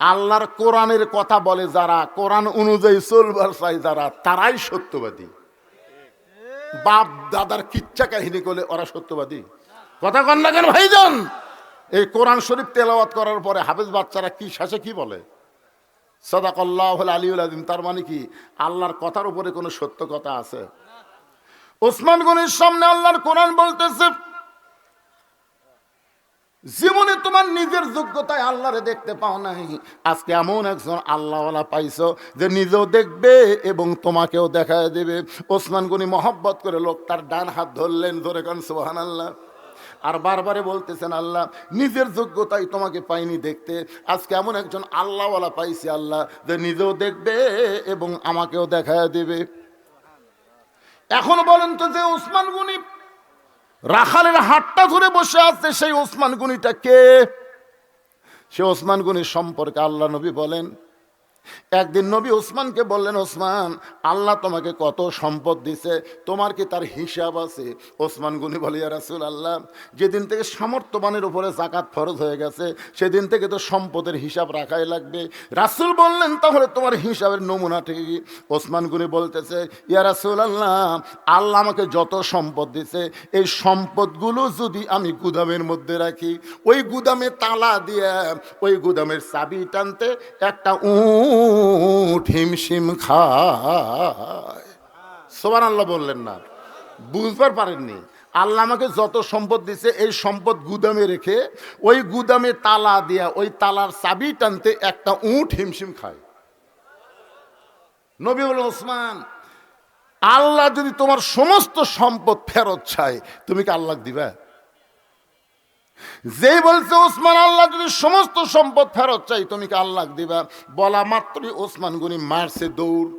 আল্লাহর কোরআনের কথা বলে যারা, কোরআন অনুযায়ী চলবার চাই যারা, তারাই সত্যবাদী। বাপ দাদার কিচ্ছা কাহিনী করলে ওরা সত্যবাদী? কথা কন না কেন ভাইজান? এই কোরআন শরীফ তেলাওয়াত করার পরে হাফেজ বাচ্চারা কি শেষে কি বলে? সাদাকাল্লাহুল আলিয়ুল আযীম। তার মানে কি আল্লাহর কথার উপরে কোনো সত্য কথা আছে? ওসমান গনির সামনে আল্লাহর কোরআন বলতেছে জীবনে তোমার নিজের যোগ্যতায় আল্লাহরে দেখতে পাও নাই, আজকে এমন একজন আল্লাহওয়ালা পাইছো যে নিজেও দেখবে এবং তোমাকেও দেখায় দেবে। ওসমান গনি মহব্বত করে লোকটার ডান হাত ধরলেন, ধরে কান সুবহানাল্লাহ। আর বারবারে বলতেছেন আল্লাহ নিজের যোগ্যতাই তোমাকে পাইনি দেখতে, আজকে এমন একজন আল্লাহওয়ালা পাইছি আল্লাহ যে নিজেও দেখবে এবং আমাকেও দেখায় দেবে। এখন বলেন তো যে ওসমান গনি রাখালের হাতটা ধরে বসে আছে সেই ওসমান গনিটা কে? সে ওসমান গনির সম্পর্কে আল্লাহ নবী বলেন একদিন নবী ওসমানকে বললেন, ওসমান, আল্লাহ তোমাকে কত সম্পদ দিছে, তোমার কি তার হিসাব আছে? ওসমান গনি বলে, ইয়া রাসূলুল্লাহ, যেদিন থেকে সামর্থ্যবানের উপরে যাকাত ফরজ হয়ে গেছে সেদিন থেকে তো সম্পদের হিসাব রাখাই লাগবে। রাসূল বললেন, তাহলে তোমার হিসাবের নমুনাটা কি? ওসমান গনি বলতেছে, ইয়া রাসূলুল্লাহ, আল্লাহ আমাকে যত সম্পদ দিছে, এই সম্পদগুলো যদি আমি গুদামের মধ্যে রাখি, ওই গুদামে তালা দিয়ে ওই গুদামের চাবি টানতে একটা উট হিমশিম খায়। সুবহানাল্লাহ বললেন না? বুঝবার পারেননি? আল্লাহ আমাকে যত সম্পদ দিছে, এই সম্পদ গুদামে রেখে ওই গুদামে তালা দিয়া ওই তালার চাবি টানতে একটা উট হিমশিম খায়। নবী বলেন, ওসমান, আল্লাহ যদি তোমার সমস্ত সম্পদ ফেরত চায়, তুমি কি আল্লাহ দিবা? যেই বলছে ওসমান, আল্লাহ যদি সমস্ত সম্পদ ফেরত চাই, তুমি কি আল্লাহ দিবা? বলা মাত্রই ওসমান গনি মারছে দৌড়।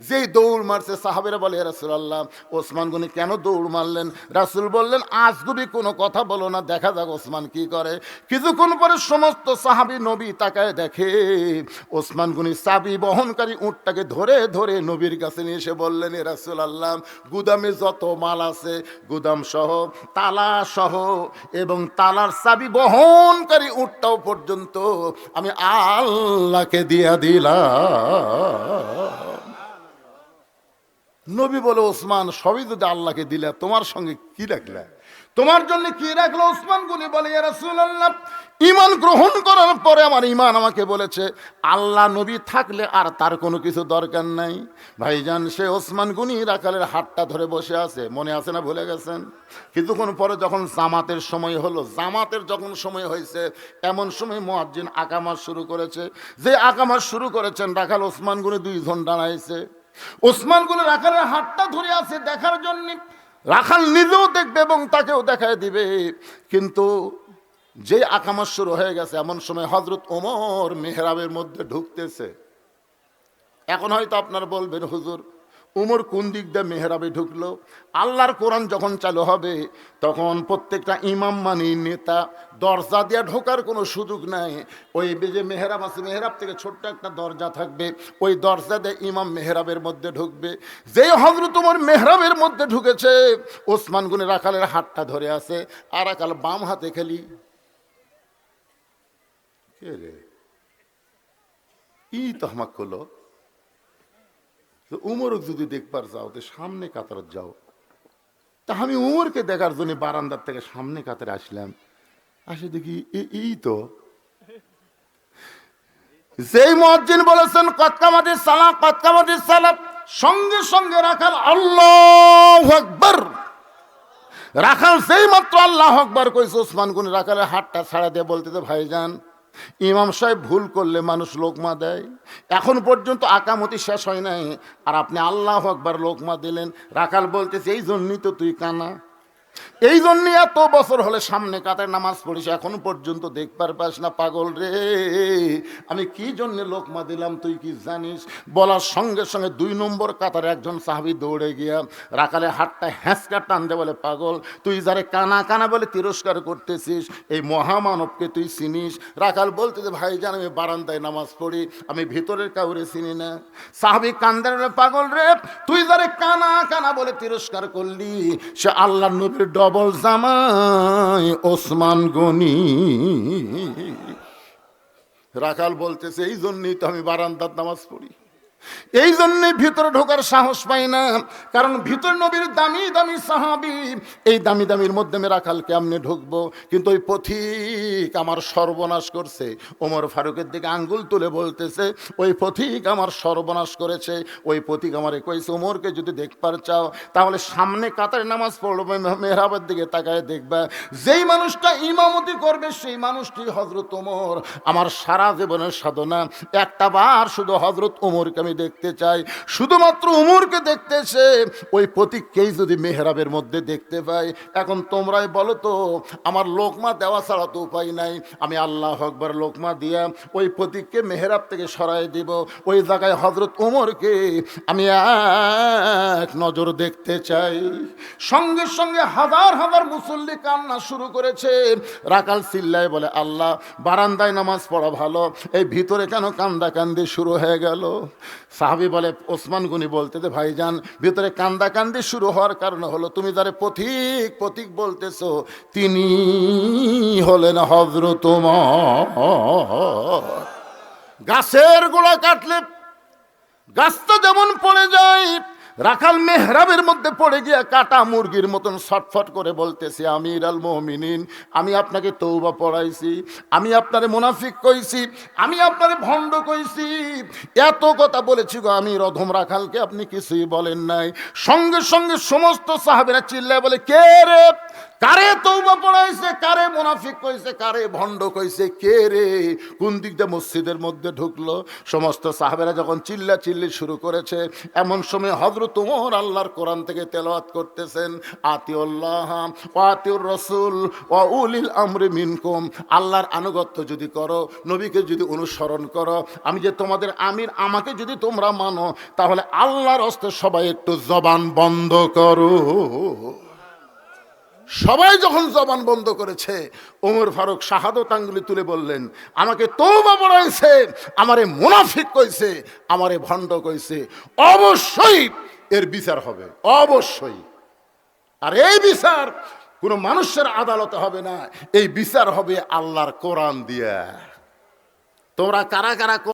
যেই দৌড় মারছে, সাহাবেরা বলে, ইয়া রাসূলুল্লাহ, ওসমান গনি কেন দৌড় মারলেন? রাসূল বললেন, আজগুবি কোনো কথা বলো না, দেখা যাক ওসমান কি করে। কিছুক্ষণ পরে সমস্ত সাহাবী নবী তাকায় দেখে ওসমান গনি চাবি বহনকারী উটটাকে ধরে ধরে নবীর কাছে নিয়ে এসে বললেন, ইয়া রাসূলুল্লাহ, গুদামে যত মাল আছে, গুদাম সহ, তালা সহ এবং তালার চাবি বহনকারী উটটাও পর্যন্ত আমি আল্লাহকে দিয়া দিলাম। নবী বলে, ওসমান, সবই যদি আল্লাহকে দিলে, তোমার সঙ্গে কি রাখলে? তোমার জন্য কি রাখলো? ওসমান গনি বলে, ইয়া রাসূলুল্লাহ, ঈমান গ্রহণ করার পরে আমার ঈমান আমাকে বলেছে আল্লাহ নবী থাকলে আর তার কোনো কিছু দরকার নাই। ভাইজান, সে ওসমান গনি রাখালের হাতটা ধরে বসে আছে, মনে আছে না ভুলে গেছেন? কিছুক্ষণ পরে যখন জামাতের সময় হলো, জামাতের যখন সময় হয়েছে, এমন সময় মুয়াজ্জিন আকামাত শুরু করেছে। যে আকামাত শুরু করেছেন, রাখাল ওসমান গনি দুইজন দাঁড়াইছে। ওসমান গনি রাখালের হাতটা ধরে আছে দেখার জন্য। রাখাল নিজেও দেখবে এবং তাকেও দেখায় দিবে। কিন্তু যে আকামাত শুরু হয়ে গেছে, এমন সময় হযরত ওমর মেহরাবের মধ্যে ঢুকতেছে। এখন হয়তো আপনারা বলবেন, হুজুর, উমর কোন দিক দিয়ে মেহরাবে ঢুকলো? আল্লাহর কোরআন যখন চালু হবে, তখন প্রত্যেকটা ইমাম মানে নেতা দরজা দিয়ে ঢোকার কোনো সুযোগ নাই। ওই যে মেহরাব আছে, মেহরাব থেকে ছোট্ট একটা দরজা থাকবে, ওই দরজা দিয়ে ইমাম মেহরাবের মধ্যে ঢুকবে। যে হযরত ওমর মেহরাবের মধ্যে ঢুকেছে, ওসমান গনি রাখালের হাতটা ধরে আছে, আর রাখাল বাম হাতে খেলি। কে রে ই তহমাক হলো? উমরও যদি দেখবার যাও, তো সামনে কাতার যাও। তা আমি উমরকে দেখার জন্য বারান্দার থেকে সামনে কাতারে আসলাম। আসে দেখি এই তো যেই মুয়াজ্জিন বলেছেন কতকামাতিস সালাত, কতকামাতিস সালাত, সঙ্গে সঙ্গে রাখাল আল্লাহু আকবার। রাখাল সেই মাত্র আল্লাহু আকবার কইছে, ওসমান গনি রাখালের হাতটা ছাড়া দিয়ে বলতেছে, ভাইজান, ইমাম সাহেব ভুল করলে মানুষ লোকমা দেয়, এখন পর্যন্ত আকামতি শেষ হয় নাই, আর আপনি আল্লাহু আকবার লোকমা দিলেন। রাখাল বলতেছে, এই জন্যই তো তুই কানা, এই জন্য এত বছর হলে সামনে কাতার নামাজ পড়িস, এখন পর্যন্ত দেখবার পাস না। পাগল রে, আমি কি জন্য লোকমা দিলাম তুই কি জানিস? বলার সঙ্গে সঙ্গে 2 নম্বর কাতারে একজন সাহাবী দৌড়ে গিয়া রাখালে হাতটা হ্যাঁচকা টান দে, বলে, পাগল, তুই যারে কানা কানা বলে তিরস্কার করতেছিস, এই মহামানবকে তুই চিনিস? রাখাল বলতে যে, ভাইজান, আমি বারান্দায় নামাজ পড়ি, আমি ভিতরের কাউরে চিনি না। সাহাবী কান্দার, পাগল রে, তুই যারে কানা কানা বলে তিরস্কার করলি, সে আল্লাহর নবীর ডবল জামাই ওসমান গনি। রাখাল বলতেছে, এই জন্যই তো আমি বারান্দার নামাজ পড়ি, এই জন্যই ভিতরে ঢোকার সাহস পাই না, কারণ ভিতর নবীর দামি দামি সাহাবী, এই দামি দামির মধ্যে আমি রাখাল কেমনে ঢুকবো? কিন্তু ওই পথিক আমার সর্বনাশ করছে। ওমর ফারুকের দিকে আঙ্গুল তুলে বলতেছে, ওই পথিক আমার সর্বনাশ করেছে। ওই পথিক আমারে কইছে, ওমরকে যদি দেখবার চাও, তাহলে সামনে কাতারে নামাজ পড়বে, মেহরাবের দিকে তাকায় দেখবা, যেই মানুষটা ইমামতি করবে সেই মানুষটি হযরত ওমর। আমার সারা জীবনের সাধনা একটা বার শুধু হযরত ওমরকে আমি আমি দেখতে চাই। শুধুমাত্র উমরকে দেখতেছে, ওই প্রতীককেই যদি মেহরাবের মধ্যে দেখতে পাই। এখন তোমরাই বলো তো, আমার লোকমা দেওয়া ছাড়া তো উপায় নাই, আমি আল্লাহ আকবার লোকমা দিয়া ওই প্রতীককে মেহরাব থেকে সরাই দিব, ওই জায়গায় হযরত উমরকে আমি এক নজর দেখতে চাই। সঙ্গে সঙ্গে হাজার হাজার মুসল্লি কান্না শুরু করেছে। রাকাল চিল্লায় বলে, আল্লাহ, বারান্দায় নামাজ পড়া ভালো, এই ভিতরে কেন কান্দাকান্দি শুরু হয়ে গেল? সাহাবী বলে, ওসমান গনি বলতেছে, ভাইজান, ভিতরে কান্দাকান্দি শুরু হওয়ার কারণ হলো তুমি যারে পথিক পথিক বলতেছো তিনি হলেন হযরত ওমর। গাছের গোড়া কাটলে গাছটা যেমন পড়ে যায়, রাখাল মেহরাবের মধ্যে পড়ে গিয়া কাটা মুরগির মতন ছটফট করে বলতেছে, আমির আল মুমিনিন, আমি আপনাকে তওবা পড়াইছি, আমি আপনারে মুনাফিক কইছি, আমি আপনারে ভণ্ড কইছি, এত কথা বলেছি গো আমির অধম রাখালকে, আপনি কিছুই বলেন নাই। সঙ্গে সঙ্গে সমস্ত সাহাবীরা চিল্লায় বলে, কে রে, কারে তওবা পড়াইছে, কারে মুনাফিক কইছে, কারে ভণ্ড কইছে, কে রে, কোন দিক দিয়ে মসজিদের মধ্যে ঢুকলো? সমস্ত সাহাবেরা যখন চিল্লা চিল্লি শুরু করেছে, এমন সময় হযরত ওমর আল্লাহর কোরআন থেকে তেলাওয়াত করতেছেন, আতিউল্লাহ ওয়া আতিউর রাসূল ওয়া উলিল আমরি মিনকুম। আল্লাহর আনুগত্য যদি করো, নবীকে যদি অনুসরণ করো, আমি যে তোমাদের আমির, আমাকে যদি তোমরা মানো, তাহলে আল্লাহর হস্তে সবাই একটু জবান বন্ধ করো। সবাই যখন জবান বন্ধ করেছে, ওমর ফারুক শাহাদত আঙ্গুলি তুলে বললেন, আমাকে তওবা পড়াইছে, আমারে মুনাফিক কইছে, আমারে ভণ্ড কইছে, অবশ্যই এর বিচার হবে, অবশ্যই। আর এই বিচার কোনো মানুষের আদালতে হবে না, এই বিচার হবে আল্লাহর কোরআন দিয়া। তোমরা কারা কারা